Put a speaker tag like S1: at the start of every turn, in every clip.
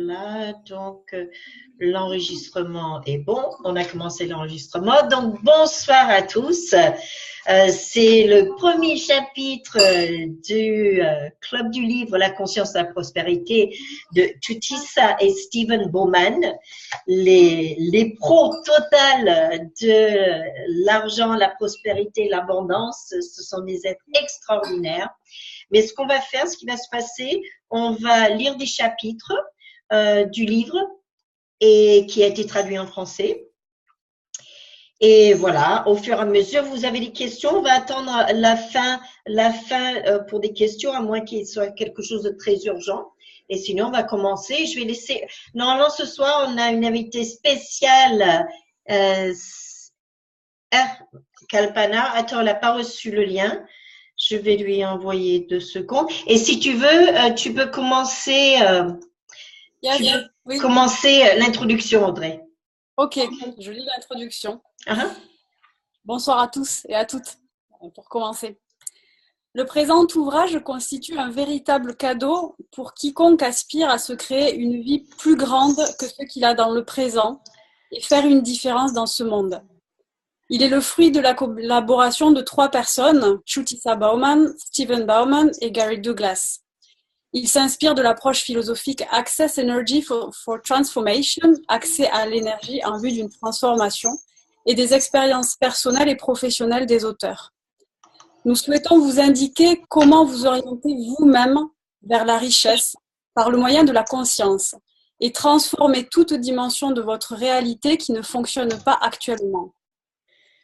S1: Voilà, donc l'enregistrement est bon. On a commencé l'enregistrement. Donc bonsoir à tous. C'est le premier chapitre du Club du Livre, La conscience de la prospérité de Tutisa et Stephen Bowman. Les pros total de l'argent, la prospérité, l'abondance, ce sont des êtres extraordinaires. Mais ce qu'on va faire, ce qui va se passer, on va lire des chapitres du livre et qui a été traduit en français. Et voilà, au fur et à mesure, vous avez des questions. On va attendre la fin pour des questions, à moins qu'il soit quelque chose de très urgent. Et sinon, on va commencer. Je vais laisser. Normalement, ce soir, on a une invitée spéciale, Kalpana. Attends, elle n'a pas reçu le lien. Je vais lui envoyer 2 secondes. Et si tu veux, tu peux commencer, commencer l'introduction, Audrey.
S2: Ok, je lis l'introduction.
S1: Uh-huh.
S2: Bonsoir à tous et à toutes, pour commencer. Le présent ouvrage constitue un véritable cadeau pour quiconque aspire à se créer une vie plus grande que ce qu'il a dans le présent et faire une différence dans ce monde. Il est le fruit de la collaboration de 3 personnes, Tutisa Bowman, Stephen Bowman et Gary Douglas. Il s'inspire de l'approche philosophique Access Energy for Transformation, accès à l'énergie en vue d'une transformation, et des expériences personnelles et professionnelles des auteurs. Nous souhaitons vous indiquer comment vous orienter vous-même vers la richesse par le moyen de la conscience et transformer toute dimension de votre réalité qui ne fonctionne pas actuellement.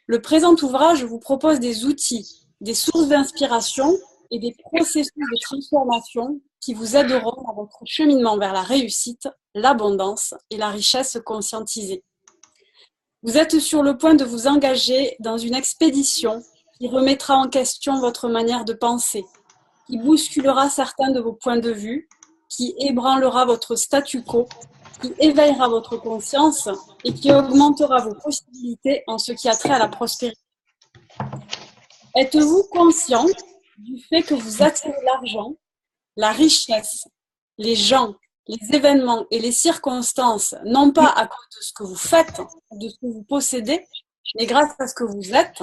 S2: Le présent ouvrage vous propose des outils, des sources d'inspiration et des processus de transformation qui vous aideront dans votre cheminement vers la réussite, l'abondance et la richesse conscientisée. Vous êtes sur le point de vous engager dans une expédition qui remettra en question votre manière de penser, qui bousculera certains de vos points de vue, qui ébranlera votre statu quo, qui éveillera votre conscience et qui augmentera vos possibilités en ce qui a trait à la prospérité. Êtes-vous conscient du fait que vous attirez l'argent, la richesse, les gens, les événements et les circonstances, non pas à cause de ce que vous faites, de ce que vous possédez, mais grâce à ce que vous êtes?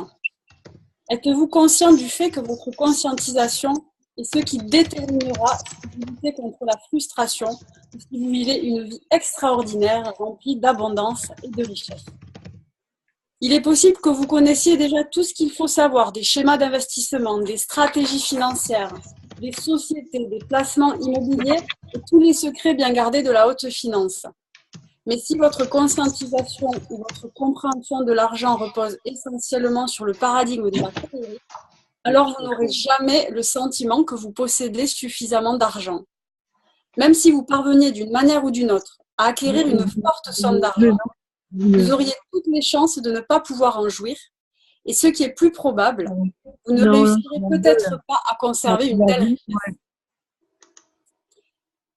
S2: Êtes-vous conscient du fait que votre conscientisation est ce qui déterminera si vous luttez contre la frustration ou si vous vivez une vie extraordinaire remplie d'abondance et de richesse? Il est possible que vous connaissiez déjà tout ce qu'il faut savoir des schémas d'investissement, des stratégies financières, des sociétés, des placements immobiliers et tous les secrets bien gardés de la haute finance. Mais si votre conscientisation ou votre compréhension de l'argent repose essentiellement sur le paradigme de la théorie, alors vous n'aurez jamais le sentiment que vous possédez suffisamment d'argent. Même si vous parveniez d'une manière ou d'une autre à acquérir une forte somme d'argent, vous auriez toutes les chances de ne pas pouvoir en jouir. Et ce qui est plus probable, vous ne réussirez peut-être pas à conserver une telle richesse.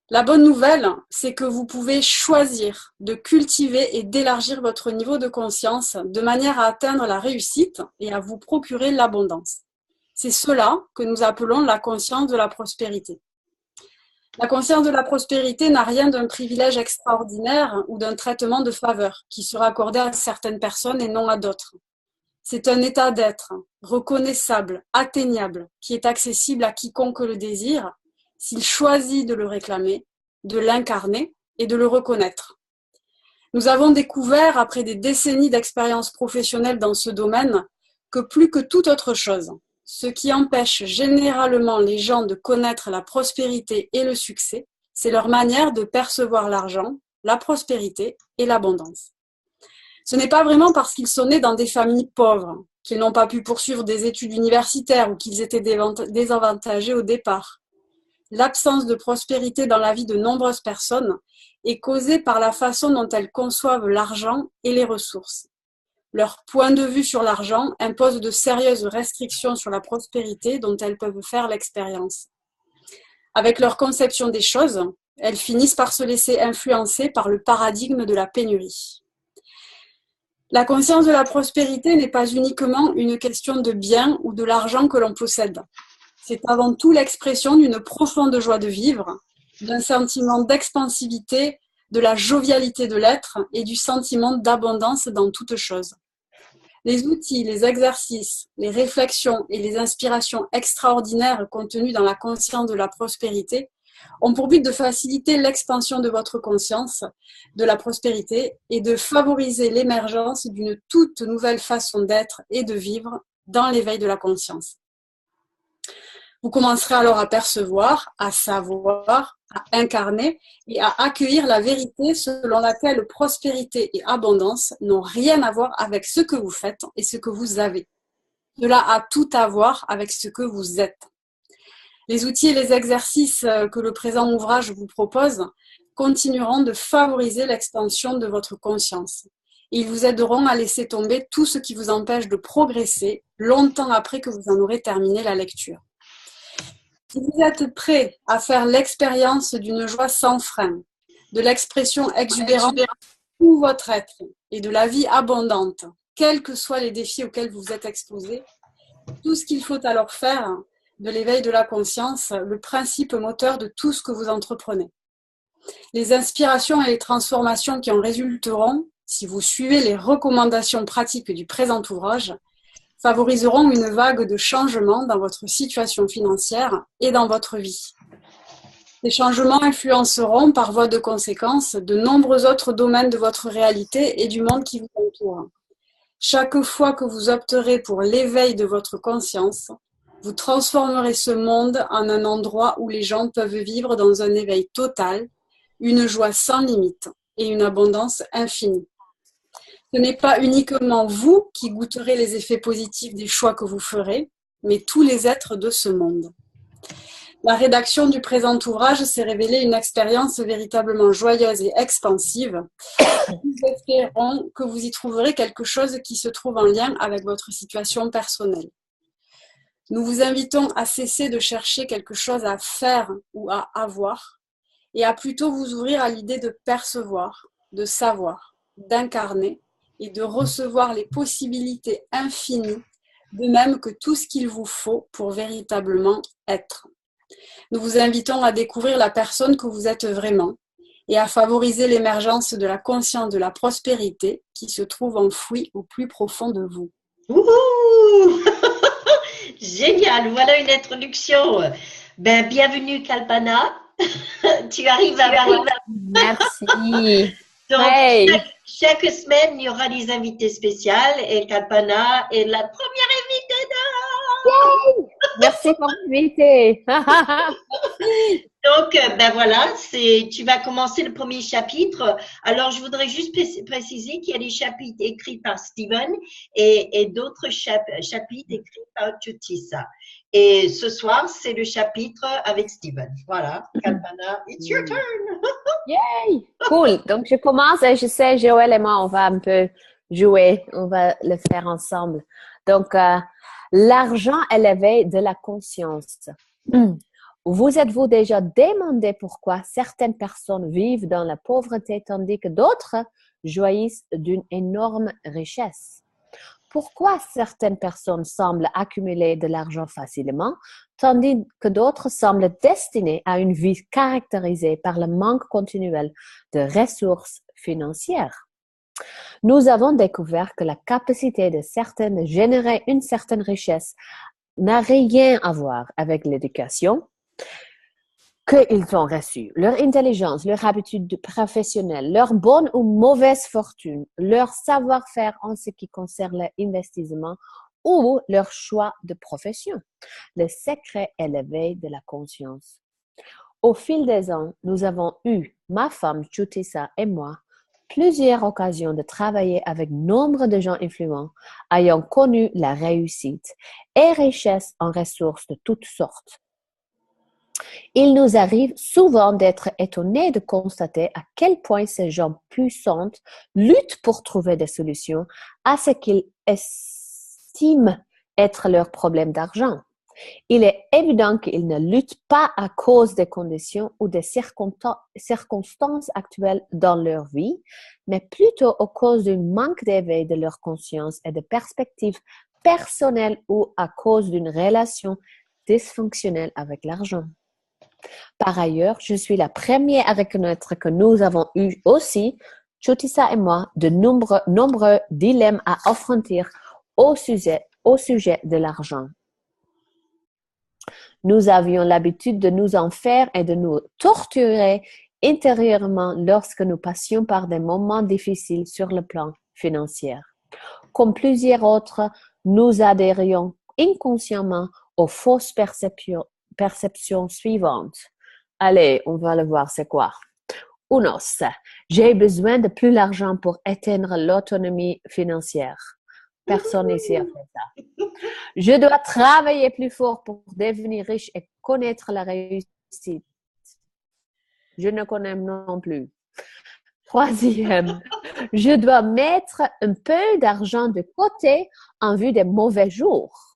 S2: La bonne nouvelle, c'est que vous pouvez choisir de cultiver et d'élargir votre niveau de conscience de manière à atteindre la réussite et à vous procurer l'abondance. C'est cela que nous appelons la conscience de la prospérité. La conscience de la prospérité n'a rien d'un privilège extraordinaire ou d'un traitement de faveur qui sera accordé à certaines personnes et non à d'autres. C'est un état d'être reconnaissable, atteignable, qui est accessible à quiconque le désire, s'il choisit de le réclamer, de l'incarner et de le reconnaître. Nous avons découvert, après des décennies d'expérience professionnelle dans ce domaine, que plus que toute autre chose, ce qui empêche généralement les gens de connaître la prospérité et le succès, c'est leur manière de percevoir l'argent, la prospérité et l'abondance. Ce n'est pas vraiment parce qu'ils sont nés dans des familles pauvres, qu'ils n'ont pas pu poursuivre des études universitaires ou qu'ils étaient désavantagés au départ. L'absence de prospérité dans la vie de nombreuses personnes est causée par la façon dont elles conçoivent l'argent et les ressources. Leur point de vue sur l'argent impose de sérieuses restrictions sur la prospérité dont elles peuvent faire l'expérience. Avec leur conception des choses, elles finissent par se laisser influencer par le paradigme de la pénurie. La conscience de la prospérité n'est pas uniquement une question de biens ou de l'argent que l'on possède. C'est avant tout l'expression d'une profonde joie de vivre, d'un sentiment d'expansivité de la jovialité de l'être et du sentiment d'abondance dans toute chose. Les outils, les exercices, les réflexions et les inspirations extraordinaires contenues dans la conscience de la prospérité ont pour but de faciliter l'expansion de votre conscience de la prospérité et de favoriser l'émergence d'une toute nouvelle façon d'être et de vivre dans l'éveil de la conscience. Vous commencerez alors à percevoir, à savoir, à incarner et à accueillir la vérité selon laquelle prospérité et abondance n'ont rien à voir avec ce que vous faites et ce que vous avez. Cela a tout à voir avec ce que vous êtes. Les outils et les exercices que le présent ouvrage vous propose continueront de favoriser l'expansion de votre conscience. Ils vous aideront à laisser tomber tout ce qui vous empêche de progresser longtemps après que vous en aurez terminé la lecture. Si vous êtes prêt à faire l'expérience d'une joie sans frein, de l'expression exubérante de tout votre être et de la vie abondante, quels que soient les défis auxquels vous êtes exposé, tout ce qu'il faut alors faire de l'éveil de la conscience, le principe moteur de tout ce que vous entreprenez. Les inspirations et les transformations qui en résulteront, si vous suivez les recommandations pratiques du présent ouvrage, favoriseront une vague de changements dans votre situation financière et dans votre vie. Ces changements influenceront par voie de conséquence de nombreux autres domaines de votre réalité et du monde qui vous entoure. Chaque fois que vous opterez pour l'éveil de votre conscience, vous transformerez ce monde en un endroit où les gens peuvent vivre dans un éveil total, une joie sans limite et une abondance infinie. Ce n'est pas uniquement vous qui goûterez les effets positifs des choix que vous ferez, mais tous les êtres de ce monde. La rédaction du présent ouvrage s'est révélée une expérience véritablement joyeuse et expansive. Nous espérons que vous y trouverez quelque chose qui se trouve en lien avec votre situation personnelle. Nous vous invitons à cesser de chercher quelque chose à faire ou à avoir et à plutôt vous ouvrir à l'idée de percevoir, de savoir, d'incarner et de recevoir les possibilités infinies, de même que tout ce qu'il vous faut pour véritablement être. Nous vous invitons à découvrir la personne que vous êtes vraiment et à favoriser l'émergence de la conscience de la prospérité qui se trouve enfouie au plus profond de vous.
S1: Wouhou! Génial, voilà une introduction. Ben, bienvenue Kalpana. Tu arrives à voir.
S3: Merci.
S1: Donc,
S3: Hey.
S1: chaque semaine, il y aura des invités spéciales et Kalpana est la première invitée
S3: Merci pour m'inviter.
S1: Donc, ben voilà, tu vas commencer le premier chapitre. Alors, je voudrais juste préciser qu'il y a des chapitres écrits par Steven et d'autres chapitres écrits par Jutisa. Et ce soir, c'est le chapitre avec Steven. Voilà, Kalpana, it's your turn.
S3: Yay! Cool. Donc, je commence et je sais, Joël et moi, on va un peu jouer. On va le faire ensemble. Donc, l'argent élevé de la conscience. Vous êtes-vous déjà demandé pourquoi certaines personnes vivent dans la pauvreté tandis que d'autres jouissent d'une énorme richesse? Pourquoi certaines personnes semblent accumuler de l'argent facilement, tandis que d'autres semblent destinées à une vie caractérisée par le manque continuel de ressources financières? Nous avons découvert que la capacité de certains de générer une certaine richesse n'a rien à voir avec l'éducation qu'ils ont reçue, leur intelligence, leur habitude professionnelle, leur bonne ou mauvaise fortune, leur savoir-faire en ce qui concerne l'investissement ou leur choix de profession. Le secret est l'éveil de la conscience. Au fil des ans, nous avons eu, ma femme Jutisa et moi, plusieurs occasions de travailler avec nombre de gens influents ayant connu la réussite et richesse en ressources de toutes sortes. Il nous arrive souvent d'être étonnés de constater à quel point ces gens puissants luttent pour trouver des solutions à ce qu'ils estiment être leur problème d'argent. Il est évident qu'ils ne luttent pas à cause des conditions ou des circonstances actuelles dans leur vie, mais plutôt à cause d'un manque d'éveil de leur conscience et de perspectives personnelles ou à cause d'une relation dysfonctionnelle avec l'argent. Par ailleurs, je suis la première à reconnaître que nous avons eu aussi, Chutisa et moi, de nombreux dilemmes à affronter au sujet de l'argent. Nous avions l'habitude de nous en faire et de nous torturer intérieurement lorsque nous passions par des moments difficiles sur le plan financier. Comme plusieurs autres, nous adhérions inconsciemment aux fausses perceptions suivantes. Allez, on va le voir, c'est quoi? Unos, j'ai besoin de plus d'argent pour atteindre l'autonomie financière. Personne ici a fait ça. Je dois travailler plus fort pour devenir riche et connaître la réussite. Je ne connais non plus. Troisième, je dois mettre un peu d'argent de côté en vue des mauvais jours.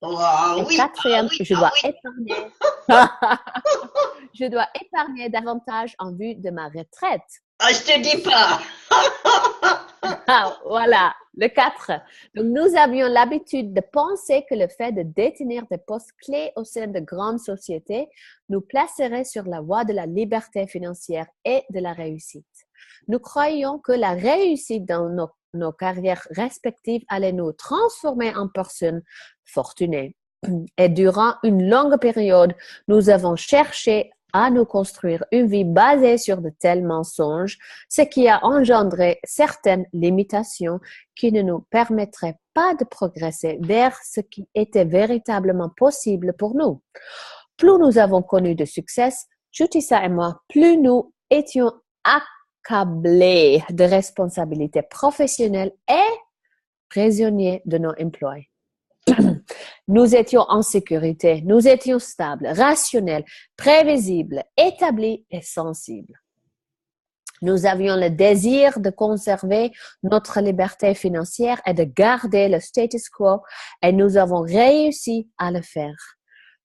S3: Et quatrième, je dois épargner. Je dois épargner davantage en vue de ma retraite.
S1: Ah, je te dis pas.
S3: Voilà, le 4. Donc, nous avions l'habitude de penser que le fait de détenir des postes clés au sein de grandes sociétés nous placerait sur la voie de la liberté financière et de la réussite. Nous croyions que la réussite dans nos carrières respectives allait nous transformer en personnes fortunées. Et durant une longue période, nous avons cherché à nous construire une vie basée sur de tels mensonges, ce qui a engendré certaines limitations qui ne nous permettraient pas de progresser vers ce qui était véritablement possible pour nous. Plus nous avons connu de succès, Chutisa et moi, plus nous étions accablés de responsabilités professionnelles et prisonniers de nos emplois. Nous étions en sécurité, nous étions stables, rationnels, prévisibles, établis et sensibles. Nous avions le désir de conserver notre liberté financière et de garder le status quo et nous avons réussi à le faire.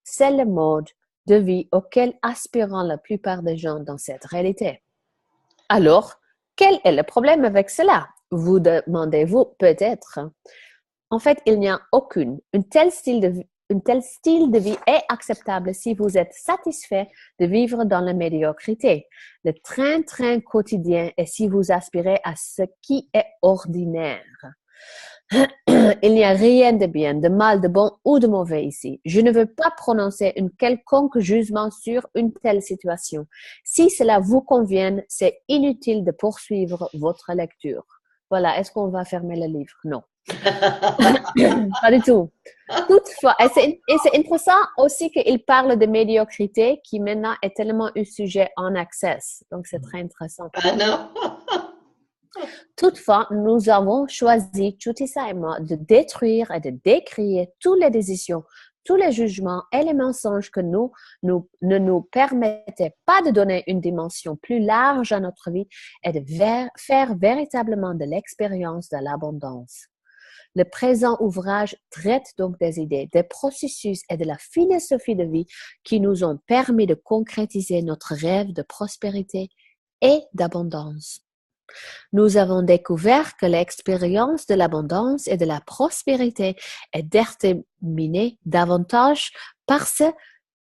S3: C'est le mode de vie auquel aspirent la plupart des gens dans cette réalité. Alors, quel est le problème avec cela? Vous demandez-vous peut-être. En fait, il n'y a aucune. Un tel style de vie est acceptable si vous êtes satisfait de vivre dans la médiocrité, le train-train quotidien et si vous aspirez à ce qui est ordinaire. Il n'y a rien de bien, de mal, de bon ou de mauvais ici. Je ne veux pas prononcer un quelconque jugement sur une telle situation. Si cela vous convient, c'est inutile de poursuivre votre lecture. Voilà, est-ce qu'on va fermer le livre? Non. Pas du tout. Toutefois, et c'est intéressant aussi qu'il parle de médiocrité qui maintenant est tellement un sujet en access. Donc, c'est très intéressant.
S1: Ah non.
S3: Toutefois, nous avons choisi, Chutisa et moi, de détruire et de décrier toutes les décisions, tous les jugements et les mensonges que ne nous permettaient pas de donner une dimension plus large à notre vie et de faire véritablement de l'expérience de l'abondance. Le présent ouvrage traite donc des idées, des processus et de la philosophie de vie qui nous ont permis de concrétiser notre rêve de prospérité et d'abondance. Nous avons découvert que l'expérience de l'abondance et de la prospérité est déterminée davantage par ce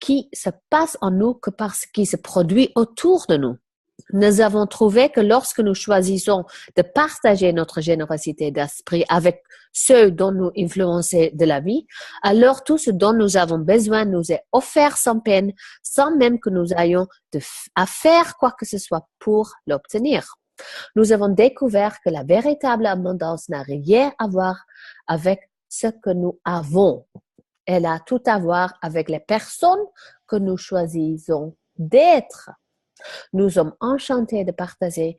S3: qui se passe en nous que par ce qui se produit autour de nous. Nous avons trouvé que lorsque nous choisissons de partager notre générosité d'esprit avec ceux dont nous influençons de la vie, alors tout ce dont nous avons besoin nous est offert sans peine, sans même que nous ayons à faire quoi que ce soit pour l'obtenir. Nous avons découvert que la véritable abondance n'a rien à voir avec ce que nous avons. Elle a tout à voir avec les personnes que nous choisissons d'être. Nous sommes enchantés de partager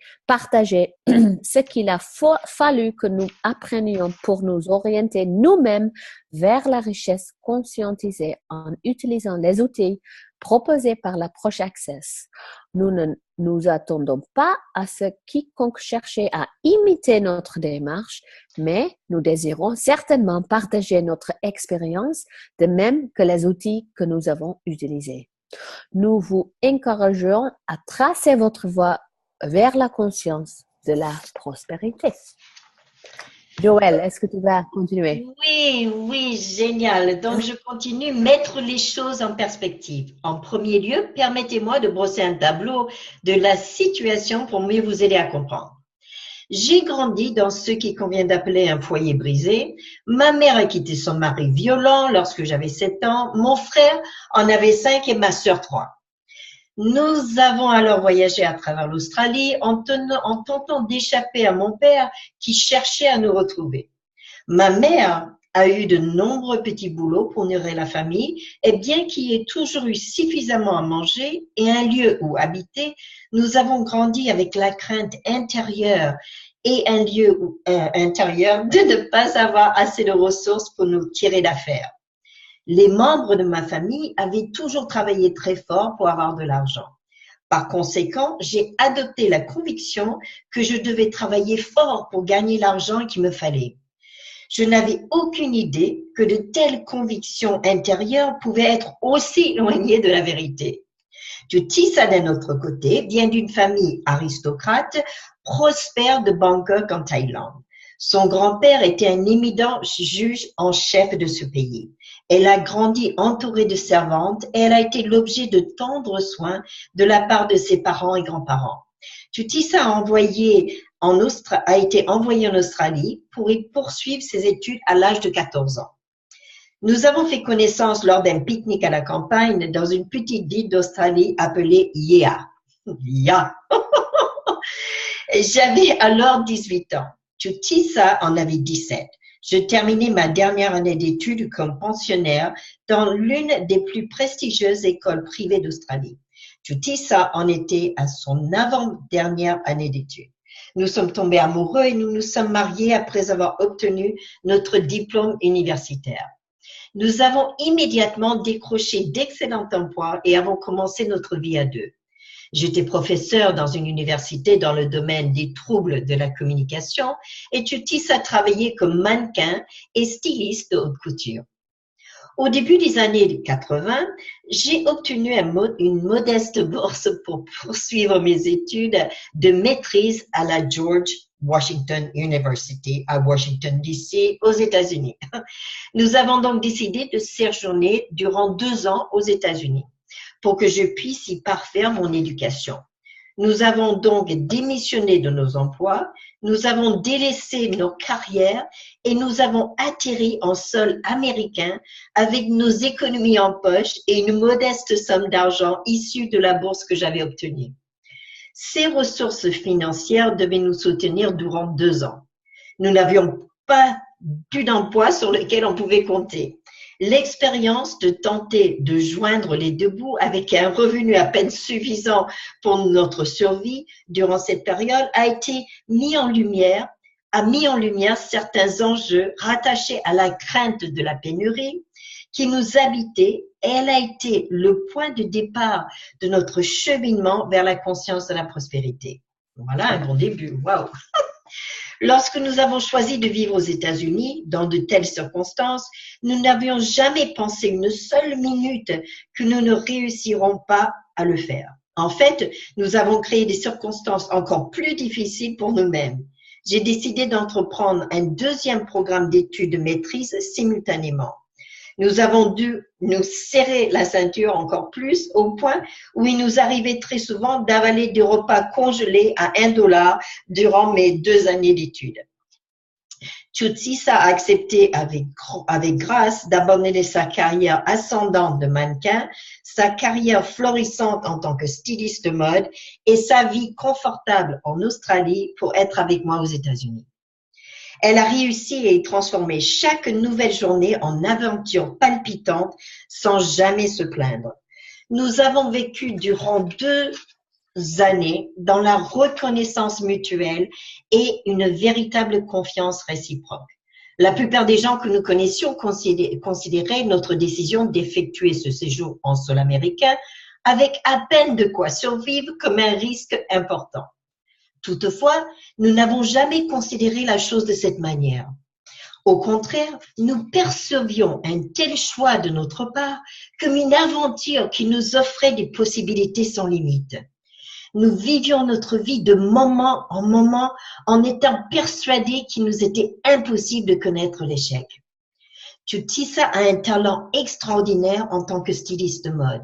S3: ce qu'il a fallu que nous apprenions pour nous orienter nous-mêmes vers la richesse conscientisée en utilisant les outils proposés par l'approche Access. Nous ne nous attendons pas à ce quiconque cherchait à imiter notre démarche, mais nous désirons certainement partager notre expérience de même que les outils que nous avons utilisés. Nous vous encourageons à tracer votre voie vers la conscience de la prospérité. Joël, est-ce que tu vas continuer?
S1: Oui, oui, génial. Donc, je continue, mettre les choses en perspective. En premier lieu, permettez-moi de brosser un tableau de la situation pour mieux vous aider à comprendre. J'ai grandi dans ce qui convient d'appeler un foyer brisé. Ma mère a quitté son mari violent lorsque j'avais 7 ans. Mon frère en avait 5 et ma sœur 3. Nous avons alors voyagé à travers l'Australie en tentant d'échapper à mon père qui cherchait à nous retrouver. Ma mère a eu de nombreux petits boulots pour nourrir la famille et bien qu'il y ait toujours eu suffisamment à manger et un lieu où habiter, nous avons grandi avec la crainte intérieure et un lieu intérieur de ne pas avoir assez de ressources pour nous tirer d'affaire. Les membres de ma famille avaient toujours travaillé très fort pour avoir de l'argent. Par conséquent, j'ai adopté la conviction que je devais travailler fort pour gagner l'argent qu'il me fallait. Je n'avais aucune idée que de telles convictions intérieures pouvaient être aussi éloignées de la vérité. Tutisa, d'un autre côté, vient d'une famille aristocrate, prospère de Bangkok en Thaïlande. Son grand-père était un éminent juge en chef de ce pays. Elle a grandi entourée de servantes et elle a été l'objet de tendres soins de la part de ses parents et grands-parents. Tutisa a été envoyée en Australie pour y poursuivre ses études à l'âge de 14 ans. Nous avons fait connaissance lors d'un pique-nique à la campagne dans une petite ville d'Australie appelée Yea. Ya. J'avais alors 18 ans. Tutisa en avait 17. Je terminais ma dernière année d'études comme pensionnaire dans l'une des plus prestigieuses écoles privées d'Australie. Tutisa en était à son avant-dernière année d'études. Nous sommes tombés amoureux et nous nous sommes mariés après avoir obtenu notre diplôme universitaire. Nous avons immédiatement décroché d'excellents emplois et avons commencé notre vie à deux. J'étais professeur dans une université dans le domaine des troubles de la communication et Tutisa a travaillé comme mannequin et styliste de haute couture. Au début des années 80, j'ai obtenu une modeste bourse pour poursuivre mes études de maîtrise à la George Washington University à Washington, D.C., aux États-Unis. Nous avons donc décidé de séjourner durant 2 ans aux États-Unis pour que je puisse y parfaire mon éducation. Nous avons donc démissionné de nos emplois, nous avons délaissé nos carrières et nous avons atterri en sol américain avec nos économies en poche et une modeste somme d'argent issue de la bourse que j'avais obtenue. Ces ressources financières devaient nous soutenir durant 2 ans. Nous n'avions pas plus d'emploi sur lequel on pouvait compter. L'expérience de tenter de joindre les deux bouts avec un revenu à peine suffisant pour notre survie durant cette période a mis en lumière certains enjeux rattachés à la crainte de la pénurie qui nous habitait et elle a été le point de départ de notre cheminement vers la conscience de la prospérité. Voilà un bon début. Waouh! Lorsque nous avons choisi de vivre aux États-Unis, dans de telles circonstances, nous n'avions jamais pensé une seule minute que nous ne réussirons pas à le faire. En fait, nous avons créé des circonstances encore plus difficiles pour nous-mêmes. J'ai décidé d'entreprendre un deuxième programme d'études de maîtrise simultanément. Nous avons dû nous serrer la ceinture encore plus au point où il nous arrivait très souvent d'avaler des repas congelés à $1 durant mes 2 années d'études. Tutisa a accepté avec grâce d'abandonner sa carrière ascendante de mannequin, sa carrière florissante en tant que styliste de mode et sa vie confortable en Australie pour être avec moi aux États-Unis. Elle a réussi à y transformer chaque nouvelle journée en aventure palpitante sans jamais se plaindre. Nous avons vécu durant 2 années dans la reconnaissance mutuelle et une véritable confiance réciproque. La plupart des gens que nous connaissions considéraient notre décision d'effectuer ce séjour en sol américain avec à peine de quoi survivre comme un risque important. Toutefois, nous n'avons jamais considéré la chose de cette manière. Au contraire, nous percevions un tel choix de notre part comme une aventure qui nous offrait des possibilités sans limite. Nous vivions notre vie de moment en moment en étant persuadés qu'il nous était impossible de connaître l'échec. Tutisa a un talent extraordinaire en tant que styliste de mode.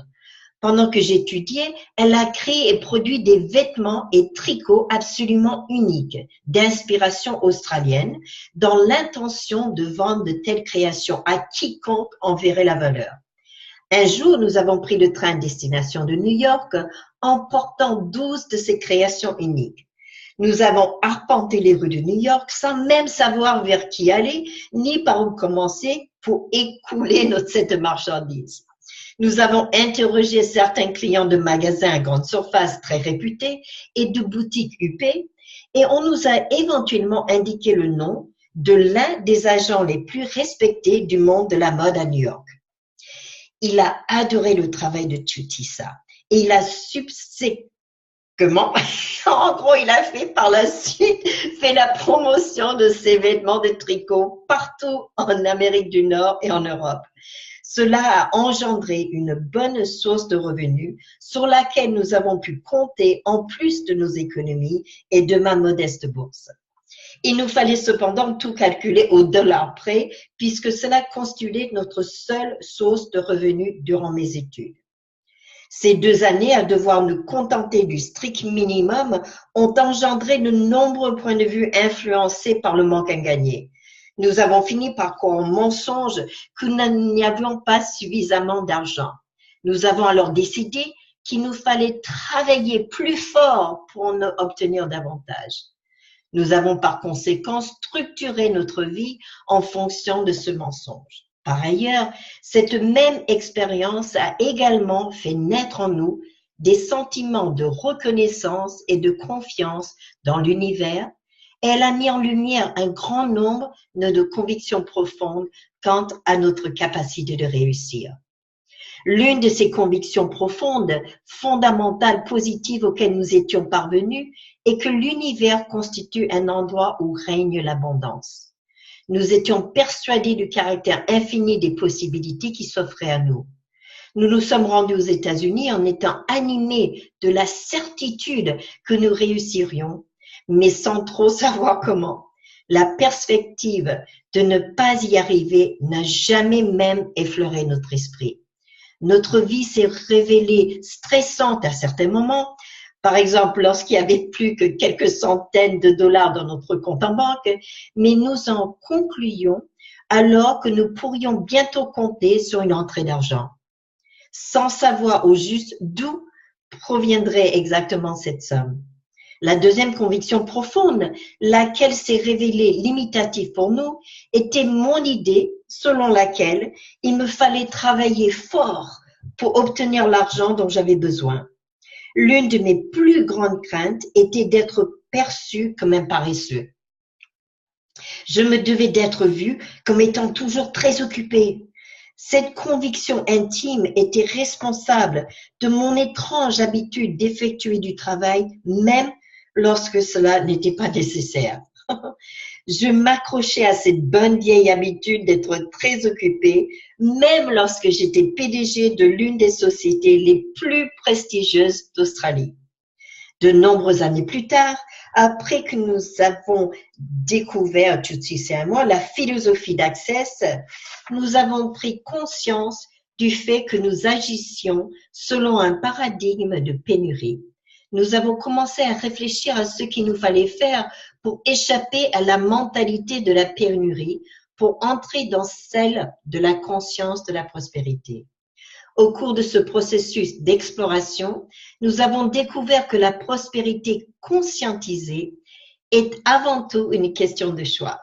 S1: Pendant que j'étudiais, elle a créé et produit des vêtements et tricots absolument uniques, d'inspiration australienne, dans l'intention de vendre de telles créations à quiconque en verrait la valeur. Un jour, nous avons pris le train à destination de New York, emportant 12 de ces créations uniques. Nous avons arpenté les rues de New York sans même savoir vers qui aller, ni par où commencer pour écouler cette marchandise. Nous avons interrogé certains clients de magasins à grande surface très réputés et de boutiques huppées et on nous a éventuellement indiqué le nom de l'un des agents les plus respectés du monde de la mode à New York. Il a adoré le travail de Tutisa et il a en gros, il a fait par la suite, fait la promotion de ses vêtements de tricot partout en Amérique du Nord et en Europe. Cela a engendré une bonne source de revenus sur laquelle nous avons pu compter en plus de nos économies et de ma modeste bourse. Il nous fallait cependant tout calculer au dollar près puisque cela constituait notre seule source de revenus durant mes études. Ces 2 années à devoir nous contenter du strict minimum ont engendré de nombreux points de vue influencés par le manque à gagner. Nous avons fini par croire au mensonge que nous n'avions pas suffisamment d'argent. Nous avons alors décidé qu'il nous fallait travailler plus fort pour en obtenir davantage. Nous avons par conséquent structuré notre vie en fonction de ce mensonge. Par ailleurs, cette même expérience a également fait naître en nous des sentiments de reconnaissance et de confiance dans l'univers. Elle a mis en lumière un grand nombre de convictions profondes quant à notre capacité de réussir. L'une de ces convictions profondes, fondamentales, positives auxquelles nous étions parvenus, est que l'univers constitue un endroit où règne l'abondance. Nous étions persuadés du caractère infini des possibilités qui s'offraient à nous. Nous nous sommes rendus aux États-Unis en étant animés de la certitude que nous réussirions, mais sans trop savoir comment. La perspective de ne pas y arriver n'a jamais même effleuré notre esprit. Notre vie s'est révélée stressante à certains moments. Par exemple, lorsqu'il n'y avait plus que quelques centaines de dollars dans notre compte en banque, mais nous en concluions alors que nous pourrions bientôt compter sur une entrée d'argent, sans savoir au juste d'où proviendrait exactement cette somme. La deuxième conviction profonde, laquelle s'est révélée limitative pour nous, était mon idée selon laquelle il me fallait travailler fort pour obtenir l'argent dont j'avais besoin. L'une de mes plus grandes craintes était d'être perçu comme un paresseux. Je me devais d'être vu comme étant toujours très occupé. Cette conviction intime était responsable de mon étrange habitude d'effectuer du travail, même lorsque cela n'était pas nécessaire. Je m'accrochais à cette bonne vieille habitude d'être très occupée, même lorsque j'étais PDG de l'une des sociétés les plus prestigieuses d'Australie. De nombreuses années plus tard, après que nous avons découvert, Tutisa et moi, la philosophie d'Access, nous avons pris conscience du fait que nous agissions selon un paradigme de pénurie. Nous avons commencé à réfléchir à ce qu'il nous fallait faire pour échapper à la mentalité de la pénurie, pour entrer dans celle de la conscience de la prospérité. Au cours de ce processus d'exploration, nous avons découvert que la prospérité conscientisée est avant tout une question de choix.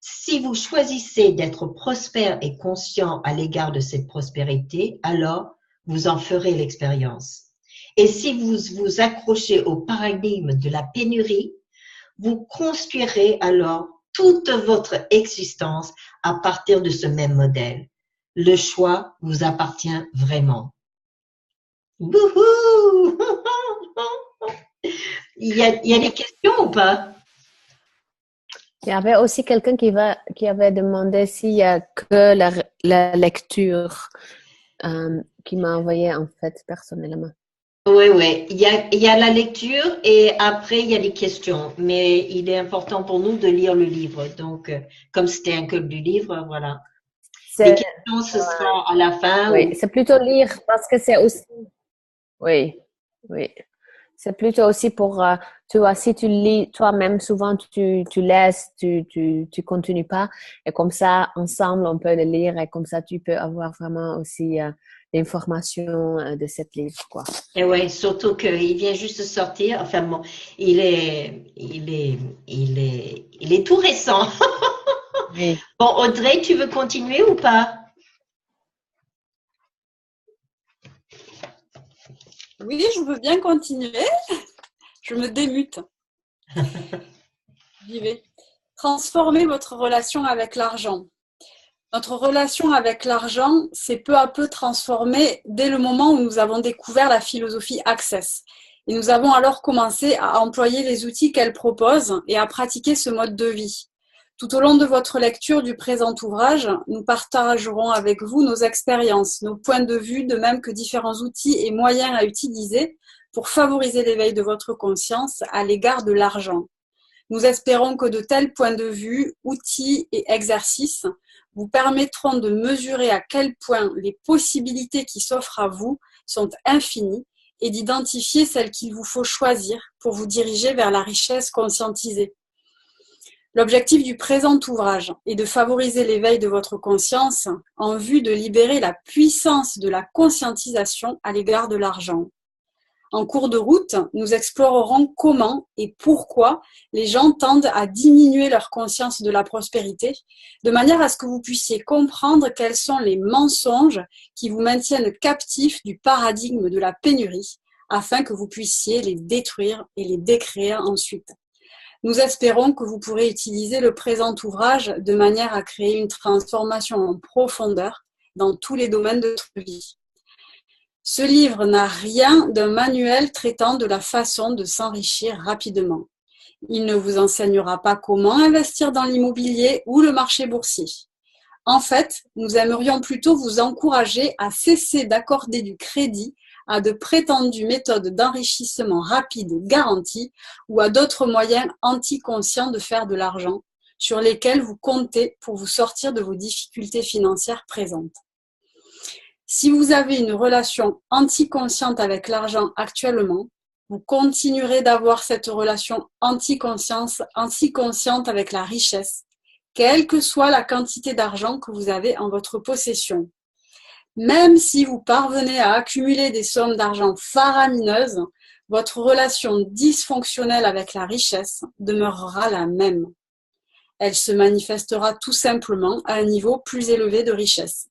S1: Si vous choisissez d'être prospère et conscient à l'égard de cette prospérité, alors vous en ferez l'expérience. Et si vous vous accrochez au paradigme de la pénurie, vous construirez alors toute votre existence à partir de ce même modèle. Le choix vous appartient vraiment. Wouhou! Il y a des questions ou pas?
S3: Il y avait aussi quelqu'un qui avait demandé s'il y a que la lecture qui m'a envoyé en fait personnellement.
S1: Oui, oui. Il y a la lecture et après, il y a les questions. Mais il est important pour nous de lire le livre. Donc, comme c'était un club du livre, voilà. Les
S3: C'est,
S1: questions, ce sera à la fin
S3: oui,
S1: ou
S3: c'est plutôt lire parce que c'est aussi, oui, oui. C'est plutôt aussi pour, tu vois, si tu lis toi-même, souvent tu laisses, tu continues pas. Et comme ça, ensemble, on peut le lire et comme ça, tu peux avoir vraiment aussi l'information de cette livre, quoi.
S1: et ouais, surtout qu'il vient juste de sortir. Enfin bon, il est, il est, il est tout récent.
S3: Oui.
S1: Bon, Audrey, tu veux continuer ou pas?
S2: Oui, je veux bien continuer. Je me démute. J'y vais. Transformer votre relation avec l'argent. Notre relation avec l'argent s'est peu à peu transformée dès le moment où nous avons découvert la philosophie Access. Et nous avons alors commencé à employer les outils qu'elle propose et à pratiquer ce mode de vie. Tout au long de votre lecture du présent ouvrage, nous partagerons avec vous nos expériences, nos points de vue, de même que différents outils et moyens à utiliser pour favoriser l'éveil de votre conscience à l'égard de l'argent. Nous espérons que de tels points de vue, outils et exercices vous permettront de mesurer à quel point les possibilités qui s'offrent à vous sont infinies et d'identifier celles qu'il vous faut choisir pour vous diriger vers la richesse conscientisée. L'objectif du présent ouvrage est de favoriser l'éveil de votre conscience en vue de libérer la puissance de la conscientisation à l'égard de l'argent. En cours de route, nous explorerons comment et pourquoi les gens tendent à diminuer leur conscience de la prospérité, de manière à ce que vous puissiez comprendre quels sont les mensonges qui vous maintiennent captifs du paradigme de la pénurie, afin que vous puissiez les détruire et les décréer ensuite. Nous espérons que vous pourrez utiliser le présent ouvrage de manière à créer une transformation en profondeur dans tous les domaines de votre vie. Ce livre n'a rien d'un manuel traitant de la façon de s'enrichir rapidement. Il ne vous enseignera pas comment investir dans l'immobilier ou le marché boursier. En fait, nous aimerions plutôt vous encourager à cesser d'accorder du crédit à de prétendues méthodes d'enrichissement rapide garanties ou à d'autres moyens anticonscients de faire de l'argent sur lesquels vous comptez pour vous sortir de vos difficultés financières présentes. Si vous avez une relation anticonsciente avec l'argent actuellement, vous continuerez d'avoir cette relation anticonsciente avec la richesse, quelle que soit la quantité d'argent que vous avez en votre possession. Même si vous parvenez à accumuler des sommes d'argent faramineuses, votre relation dysfonctionnelle avec la richesse demeurera la même. Elle se manifestera tout simplement à un niveau plus élevé de richesse.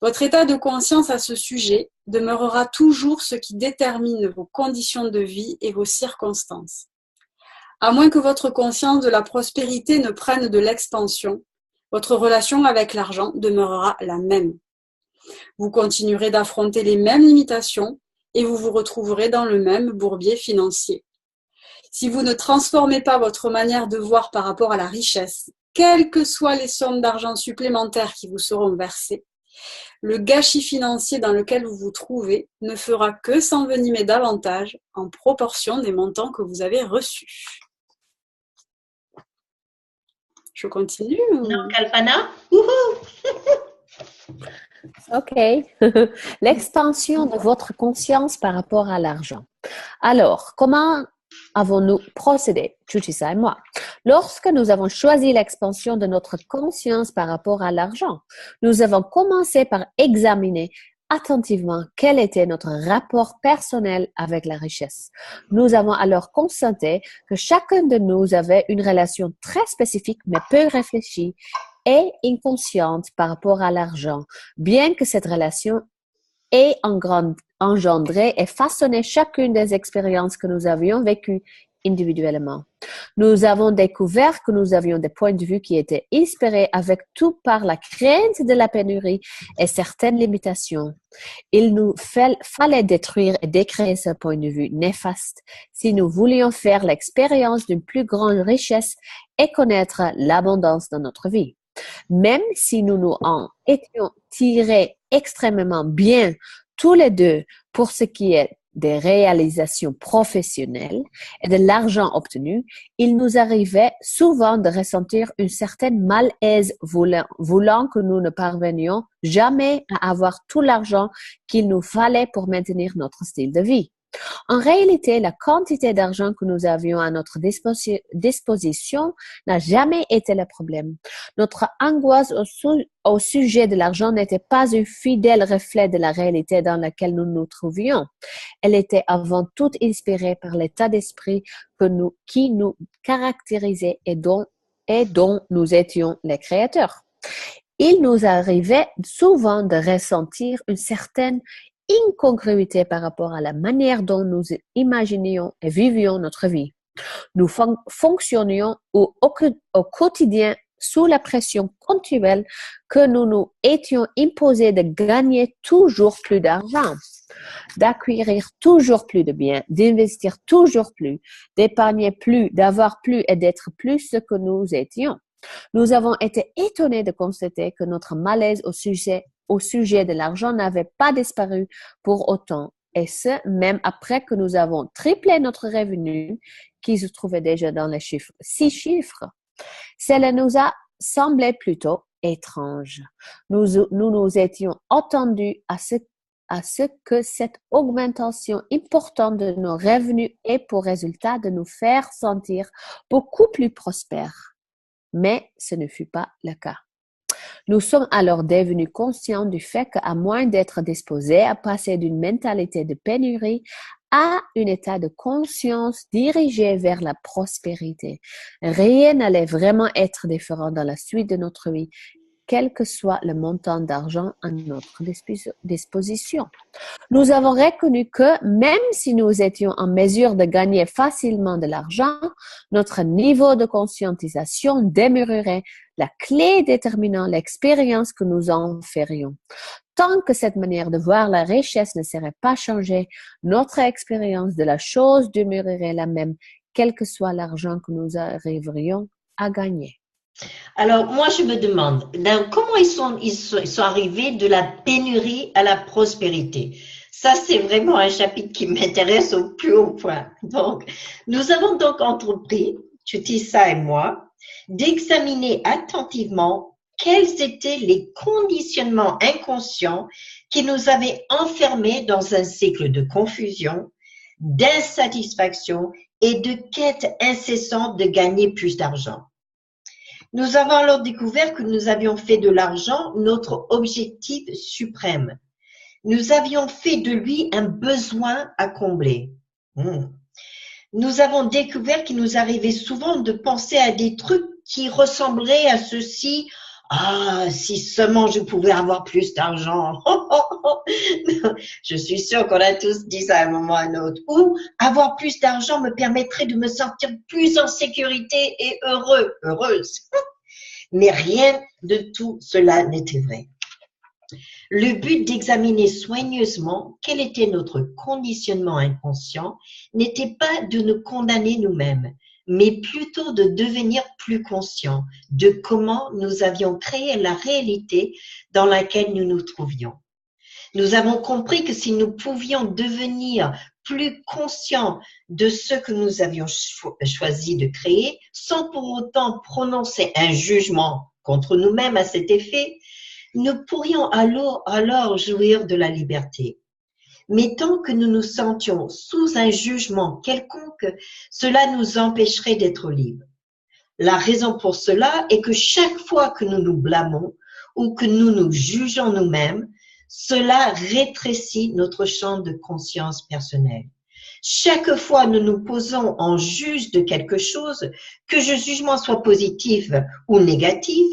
S2: Votre état de conscience à ce sujet demeurera toujours ce qui détermine vos conditions de vie et vos circonstances. À moins que votre conscience de la prospérité ne prenne de l'expansion, votre relation avec l'argent demeurera la même. Vous continuerez d'affronter les mêmes limitations et vous vous retrouverez dans le même bourbier financier. Si vous ne transformez pas votre manière de voir par rapport à la richesse, quelles que soient les sommes d'argent supplémentaires qui vous seront versées, le gâchis financier dans lequel vous vous trouvez ne fera que s'envenimer davantage en proportion des montants que vous avez reçus. Je continue
S1: non, Kalpana?
S3: OK. L'expansion de votre conscience par rapport à l'argent. Alors, comment avons-nous procédé, Chutisa et moi? Lorsque nous avons choisi l'expansion de notre conscience par rapport à l'argent, nous avons commencé par examiner attentivement quel était notre rapport personnel avec la richesse. Nous avons alors constaté que chacun de nous avait une relation très spécifique mais peu réfléchie et inconsciente par rapport à l'argent, bien que cette relation ait engendré et façonné chacune des expériences que nous avions vécues individuellement. Nous avons découvert que nous avions des points de vue qui étaient inspirés avec tout par la crainte de la pénurie et certaines limitations. Il nous fallait détruire et décréer ce point de vue néfaste si nous voulions faire l'expérience d'une plus grande richesse et connaître l'abondance dans notre vie. Même si nous nous en étions tirés extrêmement bien tous les deux pour ce qui est des réalisations professionnelles et de l'argent obtenu, il nous arrivait souvent de ressentir une certaine malaise voulant que nous ne parvenions jamais à avoir tout l'argent qu'il nous fallait pour maintenir notre style de vie. En réalité, la quantité d'argent que nous avions à notre disposition n'a jamais été le problème. Notre angoisse au sujet de l'argent n'était pas un fidèle reflet de la réalité dans laquelle nous nous trouvions. Elle était avant tout inspirée par l'état d'esprit qui nous caractérisait et dont nous étions les créateurs. Il nous arrivait souvent de ressentir une certaine incongruité par rapport à la manière dont nous imaginions et vivions notre vie. Nous fonctionnions au quotidien sous la pression continuelle que nous nous étions imposés de gagner toujours plus d'argent, d'acquérir toujours plus de biens, d'investir toujours plus, d'épargner plus, d'avoir plus et d'être plus ce que nous étions. Nous avons été étonnés de constater que notre malaise au sujet de l'argent n'avait pas disparu pour autant, et ce, même après que nous avons triplé notre revenu, qui se trouvait déjà dans les 6 chiffres. Cela nous a semblé plutôt étrange. Nous étions attendus à ce que cette augmentation importante de nos revenus ait pour résultat de nous faire sentir beaucoup plus prospères. Mais ce ne fut pas le cas. Nous sommes alors devenus conscients du fait qu'à moins d'être disposés à passer d'une mentalité de pénurie à un état de conscience dirigé vers la prospérité, rien n'allait vraiment être différent dans la suite de notre vie, quel que soit le montant d'argent à notre disposition. Nous avons reconnu que même si nous étions en mesure de gagner facilement de l'argent, notre niveau de conscientisation demeurerait la clé déterminant l'expérience que nous en ferions. Tant que cette manière de voir la richesse ne serait pas changée, notre expérience de la chose demeurerait la même, quel que soit l'argent que nous arriverions à gagner.
S1: Alors, moi, je me demande, comment ils sont arrivés de la pénurie à la prospérité? Ça, c'est vraiment un chapitre qui m'intéresse au plus haut point. Donc, nous avons donc entrepris, Chutisa et moi, d'examiner attentivement quels étaient les conditionnements inconscients qui nous avaient enfermés dans un cycle de confusion, d'insatisfaction et de quête incessante de gagner plus d'argent. Nous avons alors découvert que nous avions fait de l'argent notre objectif suprême. Nous avions fait de lui un besoin à combler. Nous avons découvert qu'il nous arrivait souvent de penser à des trucs qui ressembleraient à ceci. Ah, si seulement je pouvais avoir plus d'argent. Je suis sûre qu'on a tous dit ça à un moment ou à un autre. Ou avoir plus d'argent me permettrait de me sentir plus en sécurité et heureuse. Mais rien de tout cela n'était vrai. Le but d'examiner soigneusement quel était notre conditionnement inconscient n'était pas de nous condamner nous-mêmes, mais plutôt de devenir plus conscients de comment nous avions créé la réalité dans laquelle nous nous trouvions. Nous avons compris que si nous pouvions devenir plus conscients de ce que nous avions choisi de créer, sans pour autant prononcer un jugement contre nous-mêmes à cet effet, nous pourrions alors jouir de la liberté. Mais tant que nous nous sentions sous un jugement quelconque, cela nous empêcherait d'être libres. La raison pour cela est que chaque fois que nous nous blâmons ou que nous nous jugeons nous-mêmes, cela rétrécit notre champ de conscience personnelle. Chaque fois nous nous posons en juge de quelque chose, que ce jugement soit positif ou négatif,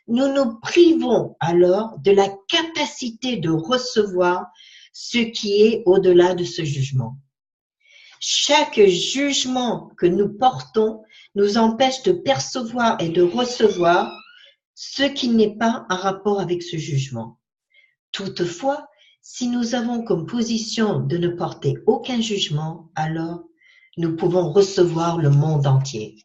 S1: nous nous privons alors de la capacité de recevoir ce qui est au-delà de ce jugement. Chaque jugement que nous portons nous empêche de percevoir et de recevoir ce qui n'est pas en rapport avec ce jugement. Toutefois, si nous avons comme position de ne porter aucun jugement, alors nous pouvons recevoir le monde entier.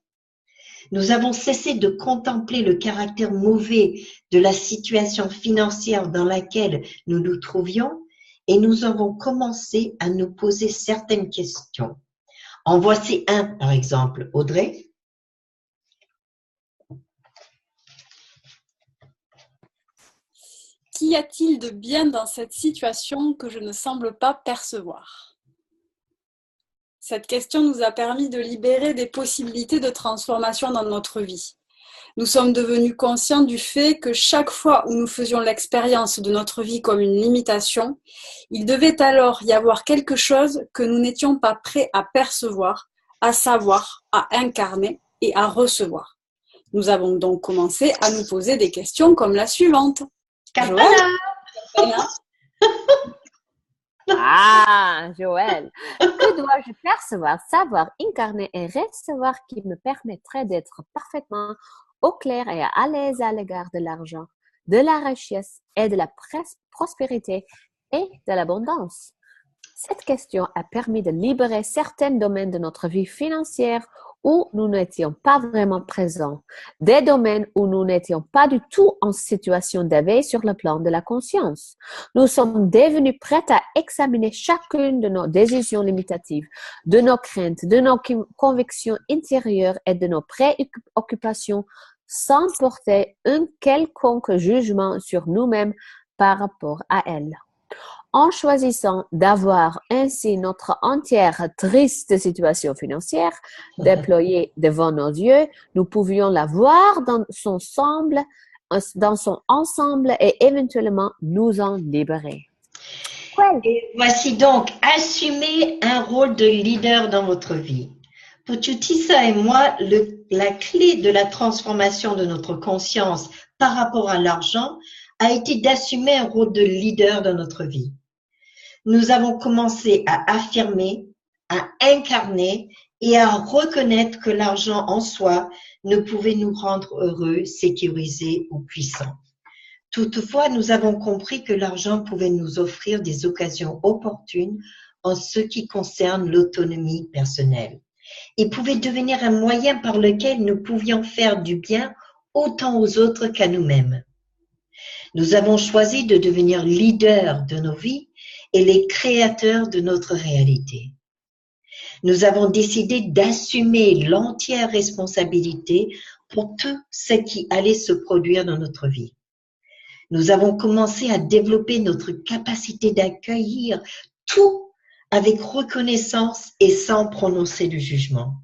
S1: Nous avons cessé de contempler le caractère mauvais de la situation financière dans laquelle nous nous trouvions et nous avons commencé à nous poser certaines questions. En voici un, par exemple. Audrey?
S2: Qu'y a-t-il de bien dans cette situation que je ne semble pas percevoir? Cette question nous a permis de libérer des possibilités de transformation dans notre vie. Nous sommes devenus conscients du fait que chaque fois où nous faisions l'expérience de notre vie comme une limitation, il devait alors y avoir quelque chose que nous n'étions pas prêts à percevoir, à savoir, à incarner et à recevoir. Nous avons donc commencé à nous poser des questions comme la suivante.
S1: Joël?
S3: Ah, Joël, que dois-je percevoir, savoir, incarner et recevoir qui me permettrait d'être parfaitement au clair et à l'aise à l'égard de l'argent, de la richesse et de la prospérité et de l'abondance? Cette question a permis de libérer certains domaines de notre vie financière où nous n'étions pas vraiment présents, des domaines où nous n'étions pas du tout en situation d'éveil sur le plan de la conscience. Nous sommes devenus prêts à examiner chacune de nos décisions limitatives, de nos craintes, de nos convictions intérieures et de nos préoccupations sans porter un quelconque jugement sur nous-mêmes par rapport à elles. En choisissant d'avoir ainsi notre entière triste situation financière déployée devant nos yeux, nous pouvions la voir dans son ensemble et éventuellement nous en libérer.
S1: Et voici donc assumer un rôle de leader dans votre vie. Pour Tutissa et moi, la clé de la transformation de notre conscience par rapport à l'argent a été d'assumer un rôle de leader dans notre vie. Nous avons commencé à affirmer, à incarner et à reconnaître que l'argent en soi ne pouvait nous rendre heureux, sécurisés ou puissants. Toutefois, nous avons compris que l'argent pouvait nous offrir des occasions opportunes en ce qui concerne l'autonomie personnelle et pouvait devenir un moyen par lequel nous pouvions faire du bien autant aux autres qu'à nous-mêmes. Nous avons choisi de devenir leaders de nos vies et les créateurs de notre réalité. Nous avons décidé d'assumer l'entière responsabilité pour tout ce qui allait se produire dans notre vie. Nous avons commencé à développer notre capacité d'accueillir tout avec reconnaissance et sans prononcer de jugement.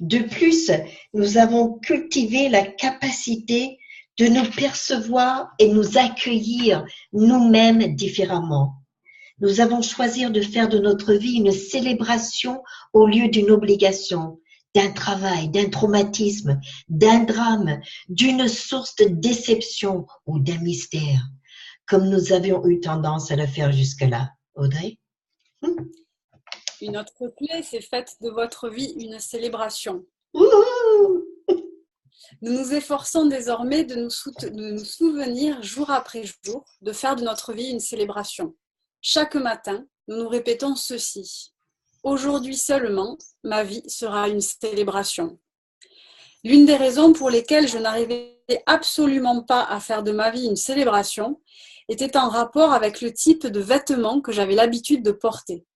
S1: De plus, nous avons cultivé la capacité de nous percevoir et nous accueillir nous-mêmes différemment. Nous avons choisi de faire de notre vie une célébration au lieu d'une obligation, d'un travail, d'un traumatisme, d'un drame, d'une source de déception ou d'un mystère, comme nous avions eu tendance à le faire jusque-là. Audrey?
S2: Une autre clé, c'est faites de votre vie une célébration.
S1: Ouh!
S2: Nous nous efforçons désormais de nous souvenir jour après jour de faire de notre vie une célébration. Chaque matin, nous nous répétons ceci. Aujourd'hui seulement, ma vie sera une célébration. L'une des raisons pour lesquelles je n'arrivais absolument pas à faire de ma vie une célébration était en rapport avec le type de vêtements que j'avais l'habitude de porter.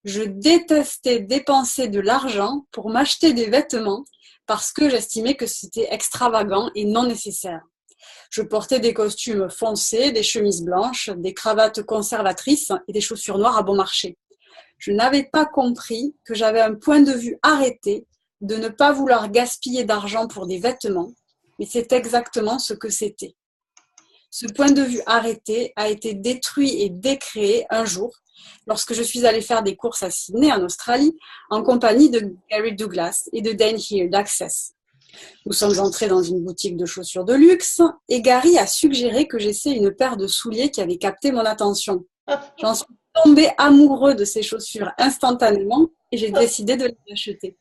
S2: Je détestais dépenser de l'argent pour m'acheter des vêtements parce que j'estimais que c'était extravagant et non nécessaire. Je portais des costumes foncés, des chemises blanches, des cravates conservatrices et des chaussures noires à bon marché. Je n'avais pas compris que j'avais un point de vue arrêté de ne pas vouloir gaspiller d'argent pour des vêtements, mais c'est exactement ce que c'était. Ce point de vue arrêté a été détruit et décréé un jour lorsque je suis allée faire des courses à Sydney, en Australie, en compagnie de Gary Douglas et de Dane Here d'Access. Nous sommes entrés dans une boutique de chaussures de luxe et Gary a suggéré que j'essaie une paire de souliers qui avait capté mon attention. J'en suis tombée amoureux de ces chaussures instantanément et j'ai décidé de les acheter.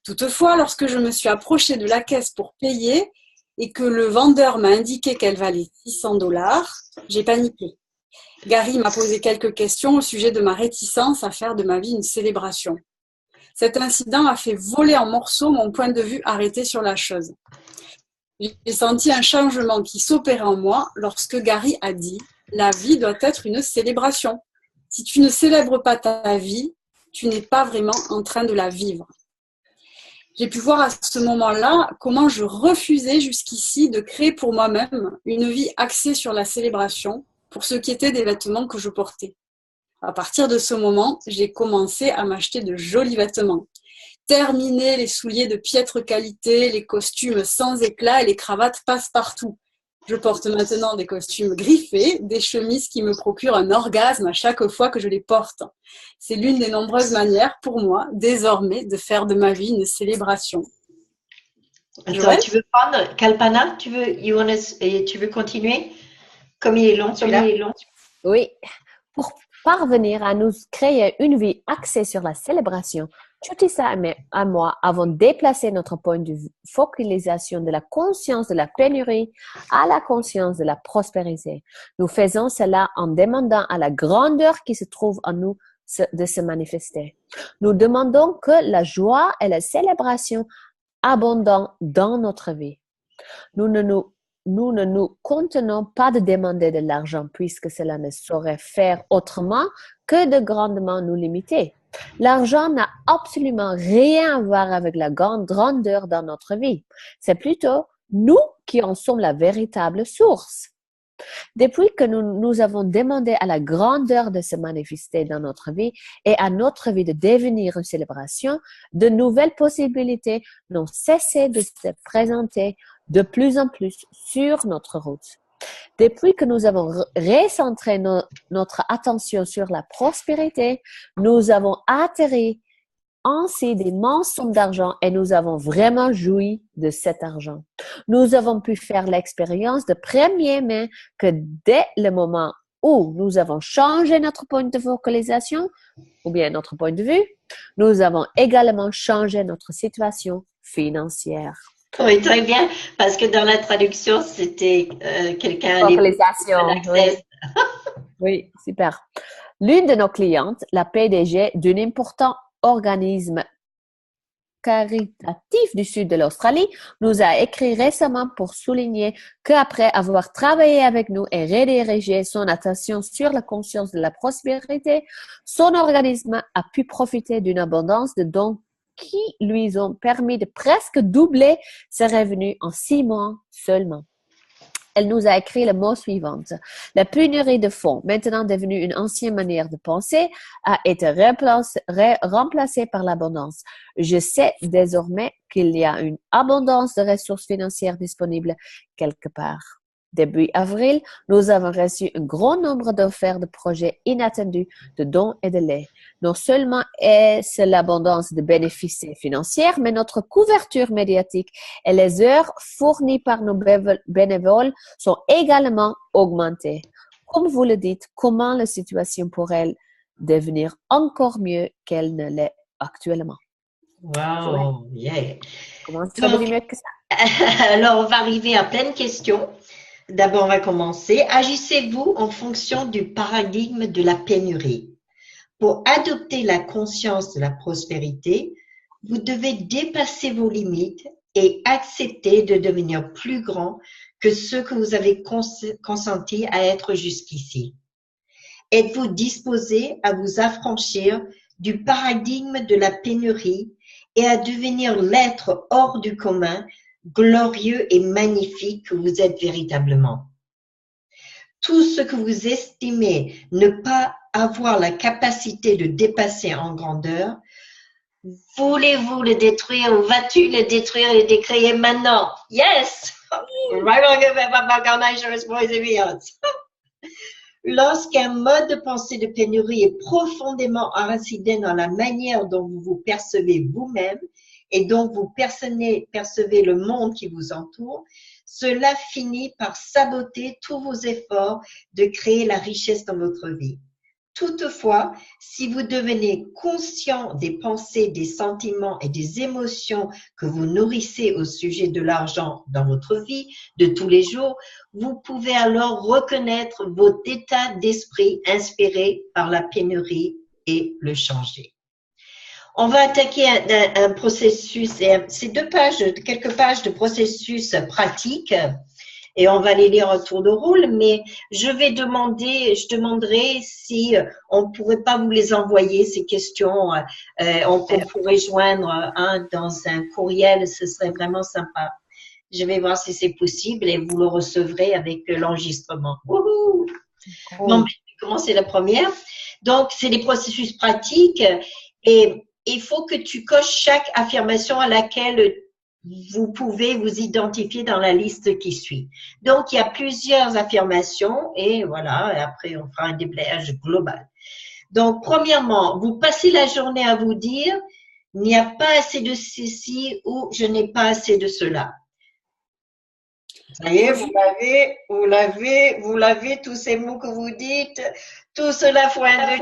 S2: Toutefois, lorsque je me suis approchée de la caisse pour payer et que le vendeur m'a indiqué qu'elle valait $600, j'ai paniqué. Gary m'a posé quelques questions au sujet de ma réticence à faire de ma vie une célébration. Cet incident a fait voler en morceaux mon point de vue arrêté sur la chose. J'ai senti un changement qui s'opérait en moi lorsque Gary a dit La vie doit être une célébration. Si tu ne célèbres pas ta vie, tu n'es pas vraiment en train de la vivre. J'ai pu voir à ce moment-là comment je refusais jusqu'ici de créer pour moi-même une vie axée sur la célébration pour ce qui était des vêtements que je portais. À partir de ce moment, j'ai commencé à m'acheter de jolis vêtements. Terminer les souliers de piètre qualité, les costumes sans éclat et les cravates passe-partout. Je porte maintenant des costumes griffés, des chemises qui me procurent un orgasme à chaque fois que je les porte. C'est l'une des nombreuses manières pour moi, désormais, de faire de ma vie une célébration.
S1: Attends, tu veux prendre Kalpana? Tu veux continuer? Comme il est long, celui-là.
S3: Oui. Pour parvenir à nous créer une vie axée sur la célébration, tout ça à moi avant de déplacer notre point de focalisation de la conscience de la pénurie à la conscience de la prospérité. Nous faisons cela en demandant à la grandeur qui se trouve en nous de se manifester. Nous demandons que la joie et la célébration abondent dans notre vie. Nous ne nous contenons pas de demander de l'argent puisque cela ne saurait faire autrement que de grandement nous limiter. L'argent n'a absolument rien à voir avec la grandeur dans notre vie. C'est plutôt nous qui en sommes la véritable source. Depuis que nous avons demandé à la grandeur de se manifester dans notre vie et à notre vie de devenir une célébration, de nouvelles possibilités n'ont cessé de se présenter de plus en plus sur notre route. Depuis que nous avons recentré notre attention sur la prospérité, nous avons atterri ainsi d'immenses sommes d'argent et nous avons vraiment joui de cet argent. Nous avons pu faire l'expérience de première main que dès le moment où nous avons changé notre point de focalisation ou bien notre point de vue, nous avons également changé notre situation financière.
S1: Oui, très bien, parce que dans la traduction, c'était quelqu'un...
S3: Focalisation, oui. Oui, super. L'une de nos clientes, la PDG d'un important organisme caritatif du sud de l'Australie, nous a écrit récemment pour souligner qu'après avoir travaillé avec nous et redirigé son attention sur la conscience de la prospérité, son organisme a pu profiter d'une abondance de dons qui lui ont permis de presque doubler ses revenus en 6 mois seulement. Elle nous a écrit le mot suivant. La pénurie de fonds, maintenant devenue une ancienne manière de penser, a été remplacée par l'abondance. Je sais désormais qu'il y a une abondance de ressources financières disponibles quelque part. Début avril, nous avons reçu un grand nombre d'offertes de projets inattendus de dons et de lait. Non seulement est-ce l'abondance de bénéfices financiers, mais notre couverture médiatique et les heures fournies par nos bénévoles sont également augmentées. Comme vous le dites, comment la situation pourrait devenir encore mieux qu'elle ne l'est actuellement?
S1: Wow, yeah.
S3: Comment ça va mieux que ça?
S1: Alors, on va arriver à plein de questions. D'abord, on va commencer. Agissez-vous en fonction du paradigme de la pénurie. Pour adopter la conscience de la prospérité, vous devez dépasser vos limites et accepter de devenir plus grand que ceux que vous avez consenti à être jusqu'ici. Êtes-vous disposé à vous affranchir du paradigme de la pénurie et à devenir l'être hors du commun, glorieux et magnifique que vous êtes véritablement? Tout ce que vous estimez ne pas avoir la capacité de dépasser en grandeur, voulez-vous le détruire ou vas-tu le détruire et le décréer maintenant? Yes! Lorsqu'un mode de pensée de pénurie est profondément enraciné dans la manière dont vous vous percevez vous-même et dont vous percevez le monde qui vous entoure, cela finit par saboter tous vos efforts de créer la richesse dans votre vie. Toutefois, si vous devenez conscient des pensées, des sentiments et des émotions que vous nourrissez au sujet de l'argent dans votre vie de tous les jours, vous pouvez alors reconnaître votre état d'esprit inspiré par la pénurie et le changer. On va attaquer un processus, c'est quelques pages de processus pratique et on va les lire à tour de rôle, mais je demanderai si on pourrait pas vous les envoyer, ces questions, on pourrait joindre un dans un courriel, ce serait vraiment sympa. Je vais voir si c'est possible et vous le recevrez avec l'enregistrement. Wouhou! Bon, je vais commencer la première. Donc, c'est des processus pratiques et il faut que tu coches chaque affirmation à laquelle vous pouvez vous identifier dans la liste qui suit. Donc, il y a plusieurs affirmations et voilà, et après on fera un déblayage global. Donc, premièrement, vous passez la journée à vous dire « il n'y a pas assez de ceci » ou « je n'ai pas assez de cela ». Ça y est, vous l'avez, tous ces mots que vous dites, tout cela faut un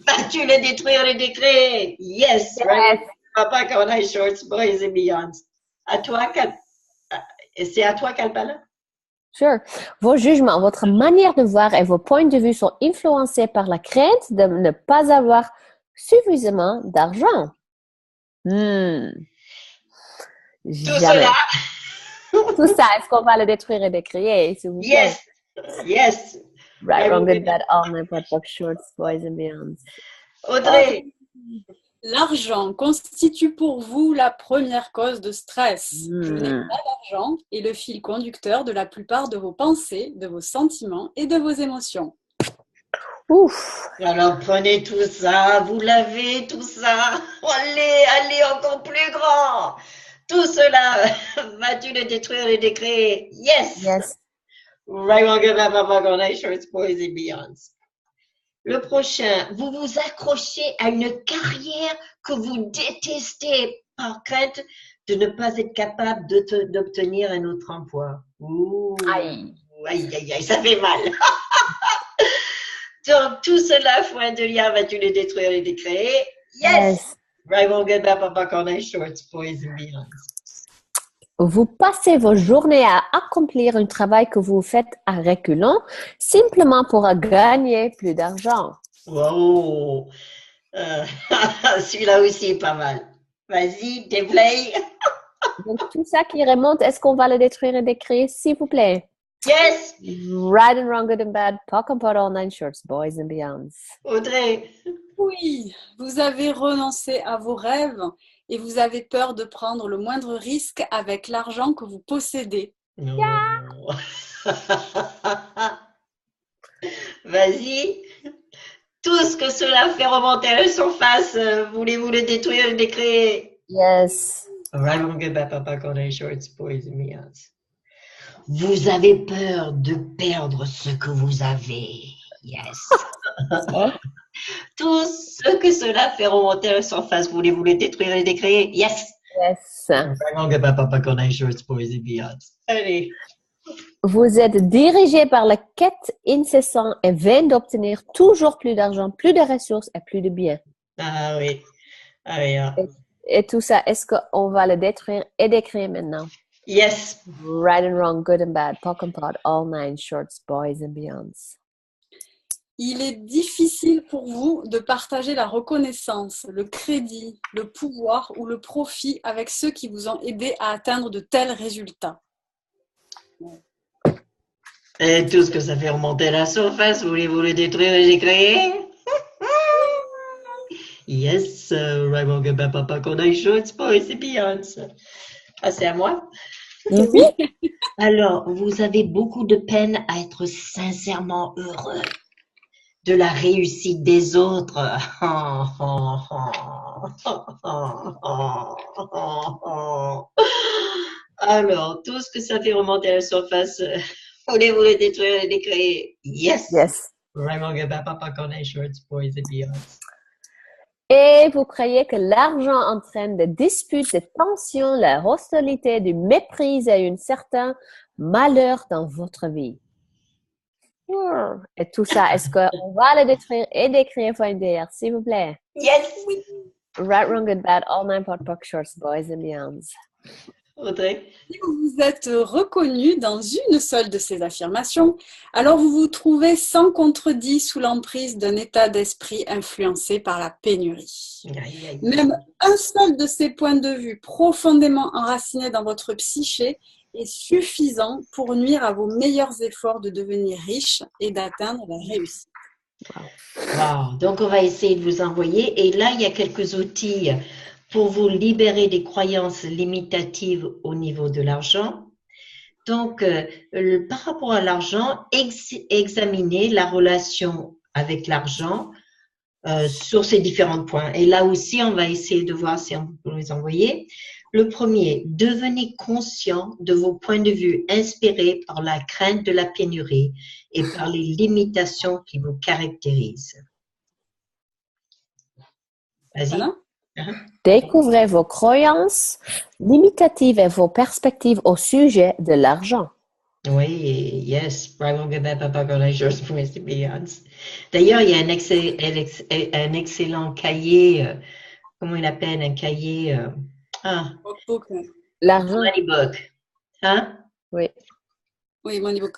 S1: vas-tu le détruire, le décret? Yes, right? Papa, quand on a shorts, boys and beyond. À toi, c'est à toi, Kalpana?
S3: Sure. Vos jugements, votre manière de voir et vos points de vue sont influencés par la crainte de ne pas avoir suffisamment d'argent.
S1: Tout cela.
S3: Tout ça, est-ce qu'on va le détruire et décrier, s'il vous plaît?
S1: Yes.
S3: Right, wrong, good, bad, all, nine, pot, shorts, boys and beyonds.
S1: Audrey.
S2: L'argent constitue pour vous la première cause de stress. Je n'ai pas d'argent est le fil conducteur de la plupart de vos pensées, de vos sentiments et de vos émotions.
S3: Ouf.
S1: Alors prenez tout ça, vous l'avez, tout ça. Allez encore plus grand. Tout cela, vas-tu le détruire, le décret? Yes. Right, wrong, good, bad, papa, gonna shorts, boys and beyonds. Le prochain, vous vous accrochez à une carrière que vous détestez par crainte de ne pas être capable d'obtenir un autre emploi. Ouh. Aïe, ça fait mal. Donc, tout cela, foin de lien, vas-tu le détruire, le décret? Yes. Right, won't get that, papa, corner shorts, boys and beyond.
S3: Vous passez vos journées à accomplir un travail que vous faites à reculons, simplement pour gagner plus d'argent.
S1: Wow! Celui-là aussi est pas mal. Vas-y, déblaye.
S3: Donc, tout ça qui remonte, est-ce qu'on va le détruire et décrire, s'il vous plaît?
S1: Yes!
S3: Right and wrong, good and bad, pock and pot, all nine shorts, boys and beyonds.
S1: Audrey.
S2: Oui, vous avez renoncé à vos rêves et vous avez peur de prendre le moindre risque avec l'argent que vous possédez.
S1: Non. Vas-y. Tout ce que cela fait remonter à la surface, voulez-vous le détruire, le décret?
S3: Yes.
S1: Right, won't get back, papa, corner shorts, boys and beyonds. Vous avez peur de perdre ce que vous avez. Yes. Tout ce que cela fait remonter à la surface, voulez-vous le détruire et le décréer? Yes. Allez.
S3: Vous êtes dirigé par la quête incessante et vaine d'obtenir toujours plus d'argent, plus de ressources et plus de biens.
S1: Ah oui.
S3: Et tout ça, est-ce qu'on va le détruire et décrire maintenant?
S1: Yes.
S3: Right and wrong, good and bad, pock and pot, all nine shorts, boys and beyonds.
S2: Il est difficile pour vous de partager la reconnaissance, le crédit, le pouvoir ou le profit avec ceux qui vous ont aidé à atteindre de tels résultats.
S1: Et tout ce que ça fait remonter à la surface, voulez-vous le détruire et le créer? Yes, right, won't get back, papa, corner shorts, boys and beyonds. Ah, c'est à moi?
S3: Oui.
S1: Alors, vous avez beaucoup de peine à être sincèrement heureux de la réussite des autres. Alors, tout ce que ça fait remonter à la surface, voulez-vous le détruire et le décréer? Yes. Right, won't get back, papa, corner shorts, boys and beyonds.
S3: Et vous croyez que l'argent entraîne des disputes, des tensions, la hostilité, du mépris et un certain malheur dans votre vie. Et tout ça, est-ce qu'on va le détruire et décrire derrière, s'il vous plaît?
S1: Yes.
S3: Right, wrong, good, bad, all nine pot, pock, shorts, boys and beyonds.
S1: Audrey.
S2: Si vous vous êtes reconnu dans une seule de ces affirmations, alors vous vous trouvez sans contredit sous l'emprise d'un état d'esprit influencé par la pénurie. Même un seul de ces points de vue profondément enracinés dans votre psyché est suffisant pour nuire à vos meilleurs efforts de devenir riche et d'atteindre la réussite.
S1: Wow. Donc, on va essayer de vous envoyer. Et là, il y a quelques outils pour vous libérer des croyances limitatives au niveau de l'argent. Donc, par rapport à l'argent, examinez la relation avec l'argent sur ces différents points. Et là aussi, on va essayer de voir si on peut les envoyer. Le premier, devenez conscient de vos points de vue inspirés par la crainte de la pénurie et par les limitations qui vous caractérisent. Vas-y.
S2: Voilà.
S3: Découvrez vos croyances limitatives et vos perspectives au sujet de l'argent.
S1: Oui, yes. Bravo, Papa, D'ailleurs, il y a un excellent cahier, comment il appelle, un cahier,
S3: L'argent,
S1: Moneybook. Hein?
S3: oui.
S2: Oui, Moneybook.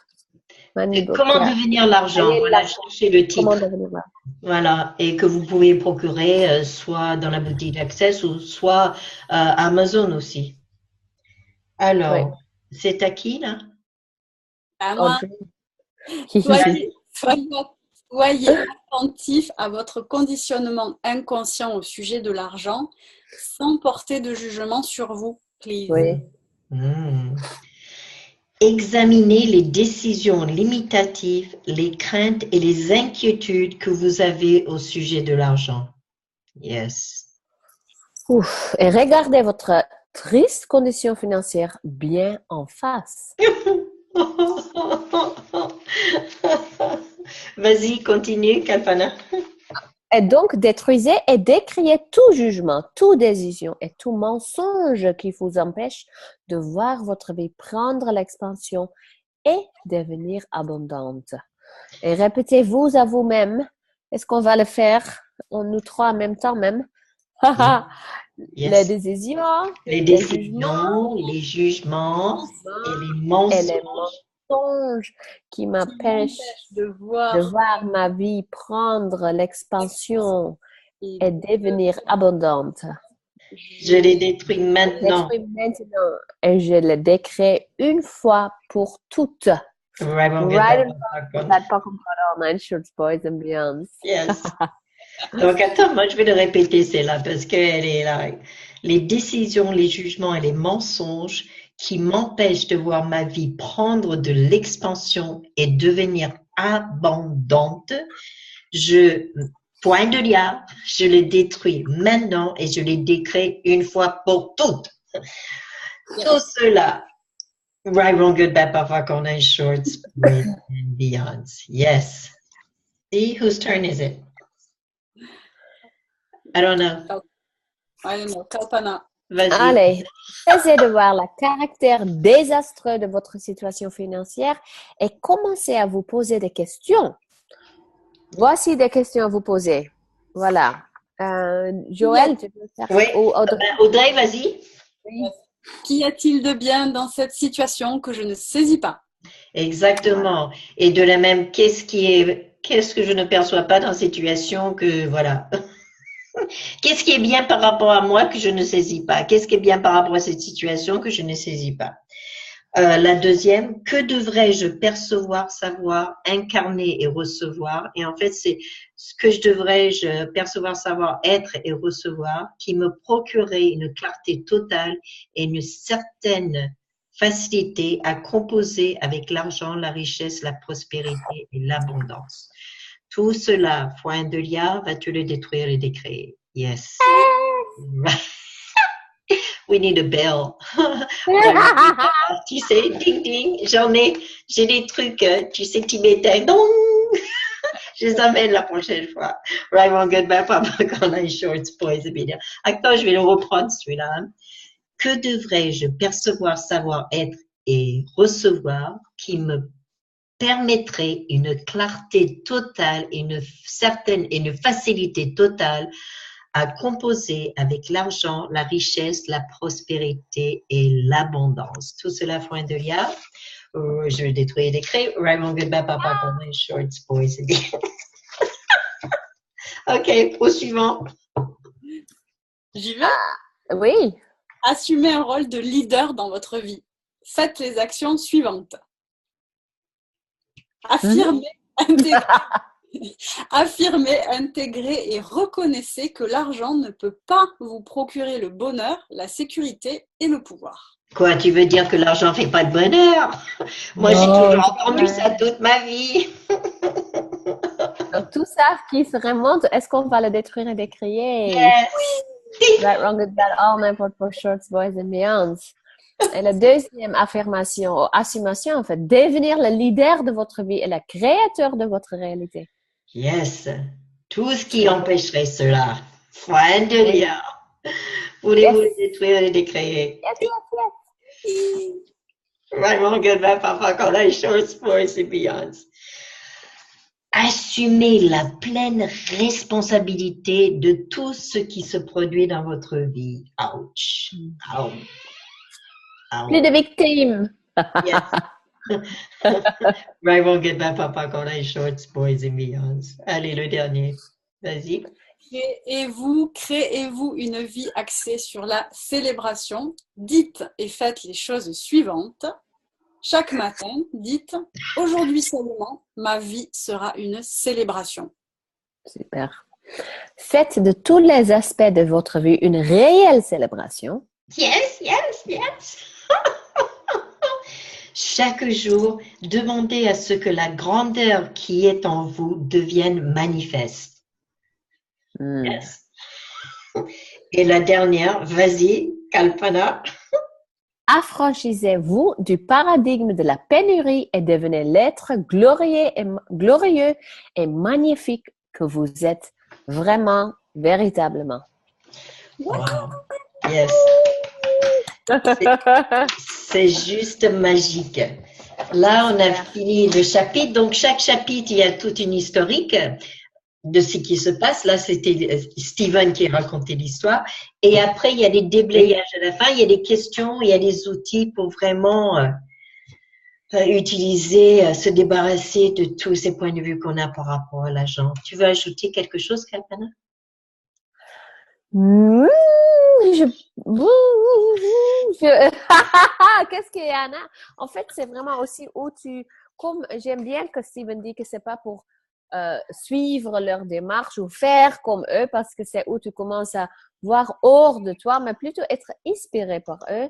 S3: Moneybook,
S1: Comment
S3: yeah.
S1: devenir l'argent? Voilà, cherchez le
S3: Comment
S1: titre.
S3: devenir l'argent?
S1: Voilà, et que vous pouvez procurer soit dans la boutique d'Access ou soit Amazon aussi. Alors, c'est à qui là?
S2: À moi.
S3: Audrey.
S2: Soyez attentif à votre conditionnement inconscient au sujet de l'argent sans porter de jugement sur vous, please.
S3: Oui.
S1: Examinez les décisions limitatives, les craintes et les inquiétudes que vous avez au sujet de l'argent. Yes.
S3: Ouf. Et regardez votre triste condition financière bien en face.
S1: Vas-y, continue, Kalpana.
S3: Et donc, détruisez et décriez tout jugement, toute décision et tout mensonge qui vous empêche de voir votre vie prendre l'expansion et devenir abondante. Et répétez-vous à vous-même. Est-ce qu'on va le faire, nous trois en même temps même?
S1: Yes.
S3: Les décisions,
S1: les décisions, les jugements et les mensonges
S3: qui m'empêchent
S2: de voir
S3: ma vie prendre l'expansion et devenir abondante.
S1: Je les détruis maintenant.
S3: Et je les décrée une fois pour toutes.
S1: Right on
S3: that Pokémon Online Shorts Boys and Beyonds.
S1: Yes. Donc, attends, moi, je vais le répéter, celle-là, parce qu'elle est là. Les décisions, les jugements et les mensonges qui m'empêchent de voir ma vie prendre de l'expansion et devenir abondante, point de liard, je les détruis maintenant et je les décrée une fois pour toutes. Tout cela, right, wrong, good, bad, perfect, online shorts, boys and beyonds. Yes. See, whose turn is it? I don't know.
S2: Kalpana.
S1: Vas-y.
S3: Allez, essayez de voir le caractère désastreux de votre situation financière et commencez à vous poser des questions. Voici des questions à vous poser. Voilà. Joël, tu peux faire
S1: Oui.
S3: Audrey,
S1: Audrey, vas-y.
S3: Oui.
S2: Qu'y a-t-il de bien dans cette situation que je ne saisis pas?
S1: Exactement. Et de la même, qu'est-ce que je ne perçois pas dans cette situation que, voilà. Qu'est-ce qui est bien par rapport à moi que je ne saisis pas? Qu'est-ce qui est bien par rapport à cette situation que je ne saisis pas? La deuxième, que devrais-je percevoir, savoir, incarner et recevoir? Et en fait, c'est ce que je percevoir, savoir, être et recevoir qui me procurerait une clarté totale et une certaine facilité à composer avec l'argent, la richesse, la prospérité et l'abondance. Tout cela, point de liard, vas-tu le détruire et décréer? Yes. We need a bell. Tu sais, ding ding, j'ai des trucs, tu sais, tibétains, dong. Je les amène la prochaine fois. Right, wrong, good, bad, papa, online shorts, boys et bien. Attends, je vais le reprendre celui-là. Que devrais-je percevoir, savoir, être et recevoir qui me permettrait une clarté totale et une facilité totale à composer avec l'argent, la richesse, la prospérité et l'abondance. Tout cela, point de liard. Je vais détruire les créés. Raymond Goodbye, papa, comment shorts, boys. OK, au suivant.
S2: J'y vais.
S3: Oui.
S2: Assumez un rôle de leader dans votre vie. faites les actions suivantes. Affirmez, intégrer, affirmez, intégrez et reconnaissez que l'argent ne peut pas vous procurer le bonheur, la sécurité et le pouvoir.
S1: Quoi, tu veux dire que l'argent fait pas le bonheur? Moi, j'ai toujours entendu ça toute ma vie.
S3: Donc, tout ça qui se remonte, est-ce qu'on va le détruire et décrier?
S1: Yes.
S3: Right, wrong, good, bad, all, n'importe quoi, shorts, boys and beyonds. Et la deuxième affirmation, ou assumption, en fait, devenir le leader de votre vie et le créateur de votre réalité.
S1: Yes. Tout ce qui empêcherait cela. Foi de Dieu. Voulez-vous le détruire et décréer?
S3: Yes.
S1: Right, wrong, good, bad, papa, quand la shorts, boys and beyonds. Assumez la pleine responsabilité de tout ce qui se produit dans votre vie. Ouch. Ouch. Ouch.
S3: Plus de victimes.
S1: Yes. Right, won't get that papa quand les shorts, boys and beyonds. Allez, le dernier. Vas-y.
S2: Créez-vous une vie axée sur la célébration. Dites et faites les choses suivantes. Chaque matin, dites « Aujourd'hui seulement, ma vie sera une célébration. »
S3: Super. Faites de tous les aspects de votre vie une réelle célébration.
S1: Yes, yes, yes. Chaque jour, demandez à ce que la grandeur qui est en vous devienne manifeste. Yes. Et la dernière, vas-y, Kalpana.
S3: Affranchissez-vous du paradigme de la pénurie et devenez l'être glorieux et magnifique que vous êtes vraiment, véritablement.
S1: Wow. Yes. C'est juste magique. Là, on a fini le chapitre. Donc, chaque chapitre, il y a toute une historique de ce qui se passe. Là, c'était Steven qui racontait l'histoire. Et après, il y a des déblayages à la fin. Il y a des questions, il y a des outils pour vraiment utiliser, se débarrasser de tous ces points de vue qu'on a par rapport à l'argent. Tu veux ajouter quelque chose, Kalpana?
S3: Qu'est-ce qu'il y en a? En fait, c'est vraiment aussi où comme j'aime bien que Steven dit que c'est pas pour suivre leur démarche ou faire comme eux, parce que c'est où tu commences à voir hors de toi, mais plutôt être inspiré par eux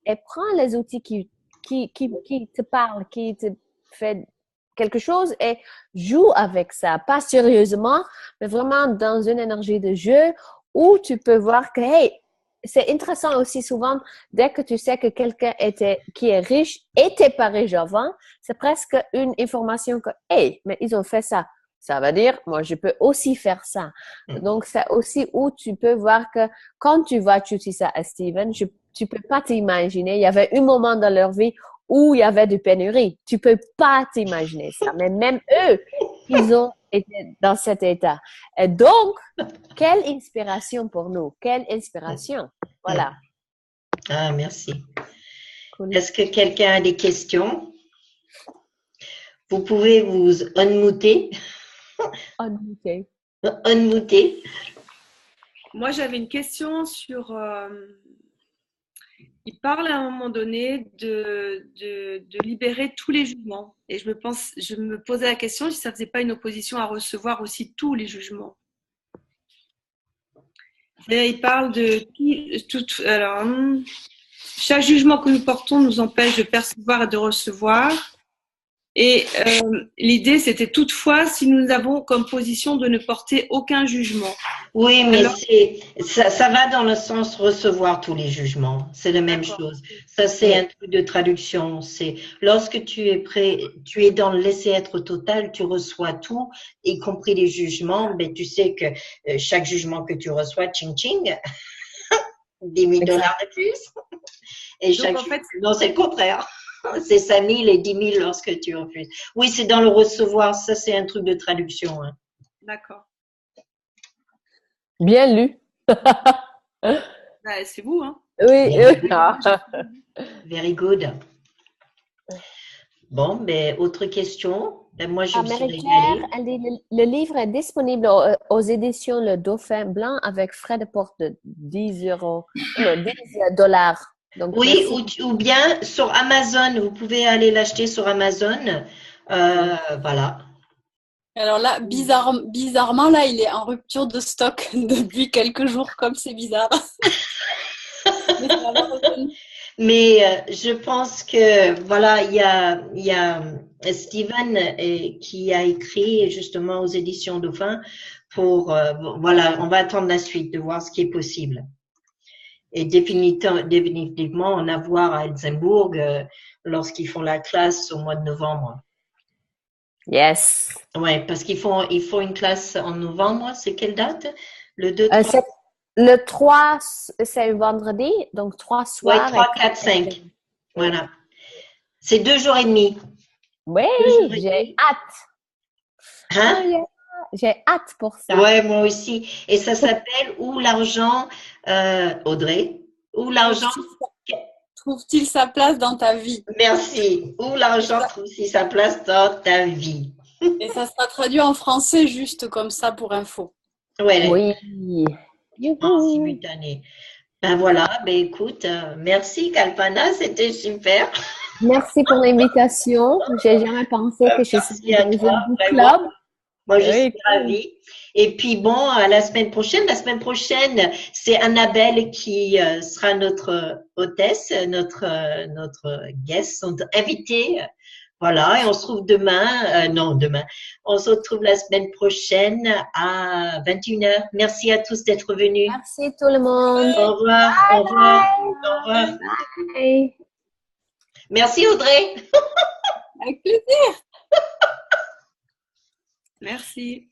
S3: et prends les outils qui te parlent, qui te fait quelque chose et joue avec ça, pas sérieusement, mais vraiment dans une énergie de jeu où tu peux voir que, hey, c'est intéressant aussi souvent, dès que tu sais que quelqu'un qui est riche était pas riche avant, c'est presque une information que, hey, mais ils ont fait ça. Ça veut dire, moi, je peux aussi faire ça. Donc, c'est aussi où tu peux voir que quand tu vas chuter ça à Steven, tu peux pas t'imaginer, il y avait un moment dans leur vie où il y avait de pénurie. Tu peux pas t'imaginer ça. Mais même eux, ils ont été dans cet état. Et donc, quelle inspiration pour nous. Quelle inspiration. Voilà.
S1: Ah, merci.
S3: Cool.
S1: Est-ce que quelqu'un a des questions? Vous pouvez vous unmuter. Unmuter.
S4: Moi, j'avais une question sur... il parle à un moment donné de libérer tous les jugements. Et je me posais la question si ça ne faisait pas une opposition à recevoir aussi tous les jugements. Et il parle de alors, chaque jugement que nous portons nous empêche de percevoir et de recevoir. Et l'idée, c'était toutefois si nous avons comme position de ne porter aucun jugement.
S1: Oui, mais ça va dans le sens recevoir tous les jugements. C'est la même chose. Ça, c'est un truc de traduction. C'est lorsque tu es prêt, tu es dans le laisser-être total, tu reçois tout, y compris les jugements. Mais tu sais que chaque jugement que tu reçois, ching-ching, 10 000 $ de plus. Et
S4: donc,
S1: chaque
S4: en fait,
S1: non, c'est le contraire. C'est 5 000 et 10 000 lorsque tu refuses. Oui, c'est dans le recevoir. Ça, c'est un truc de traduction. Hein.
S4: D'accord.
S3: Bien lu.
S4: C'est vous, hein?
S3: Oui.
S1: Very good. Bon, mais autre question? Ben, moi, je me suis régalée.
S3: Elle dit, le livre est disponible aux éditions Le Dauphin Blanc avec frais de porte de 10 $. Donc,
S1: Oui,
S3: merci.
S1: ou bien sur Amazon, vous pouvez aller l'acheter sur Amazon. Voilà.
S2: Alors là, bizarrement, là, il est en rupture de stock depuis quelques jours, comme c'est bizarre. Mais ça va revenir.
S1: Mais je pense que voilà, il y a Steven qui a écrit justement aux éditions Dauphin pour voilà, on va attendre la suite de voir ce qui est possible. Et définitivement en avoir à Elsenburg lorsqu'ils font la classe au mois de novembre.
S3: Yes.
S1: Ouais, parce ils font une classe en novembre. C'est quelle date? Le 2,
S3: Euh,
S1: 3.
S3: c'est- le 3, c'est un vendredi, donc 3
S1: Ouais,
S3: soirs et
S1: 3, 4,
S3: 4
S1: 5.
S3: après-midi. Oui.
S1: Voilà. C'est 2 jours et demi.
S3: Oui,
S1: 2 jours et
S3: j'ai
S1: demi.
S3: hâte. Oh,
S1: Hein?
S3: yeah. J'ai hâte pour ça.
S1: Ouais, moi aussi. Et ça s'appelle Où l'argent, Audrey? Où l'argent,
S2: Trouve-t-il trouve-t-il sa place dans ta vie?
S1: merci. Où l'argent trouve-t-il sa place dans ta vie?
S2: Et ça sera traduit en français juste comme ça pour info.
S1: Ouais,
S3: Oui.
S1: en
S3: Youhou.
S1: simultané. Ben voilà, ben écoute, merci Kalpana, c'était super.
S3: Merci pour l'invitation. J'ai jamais pensé que je serais
S1: Merci à
S3: dans
S1: toi,
S3: un book
S1: vraiment.
S3: club.
S1: Moi, je suis
S3: Oui, cool.
S1: ravie. Et puis bon, à la semaine prochaine. La semaine prochaine, c'est Annabelle qui sera notre hôtesse, notre guest, notre invitée. Voilà, et on se retrouve demain, non, demain, on se retrouve la semaine prochaine à 21h. Merci à tous d'être venus.
S3: Merci tout le monde.
S1: Au revoir, au revoir, au revoir.
S3: Bye.
S1: Merci Audrey.
S2: Avec plaisir.
S4: Merci.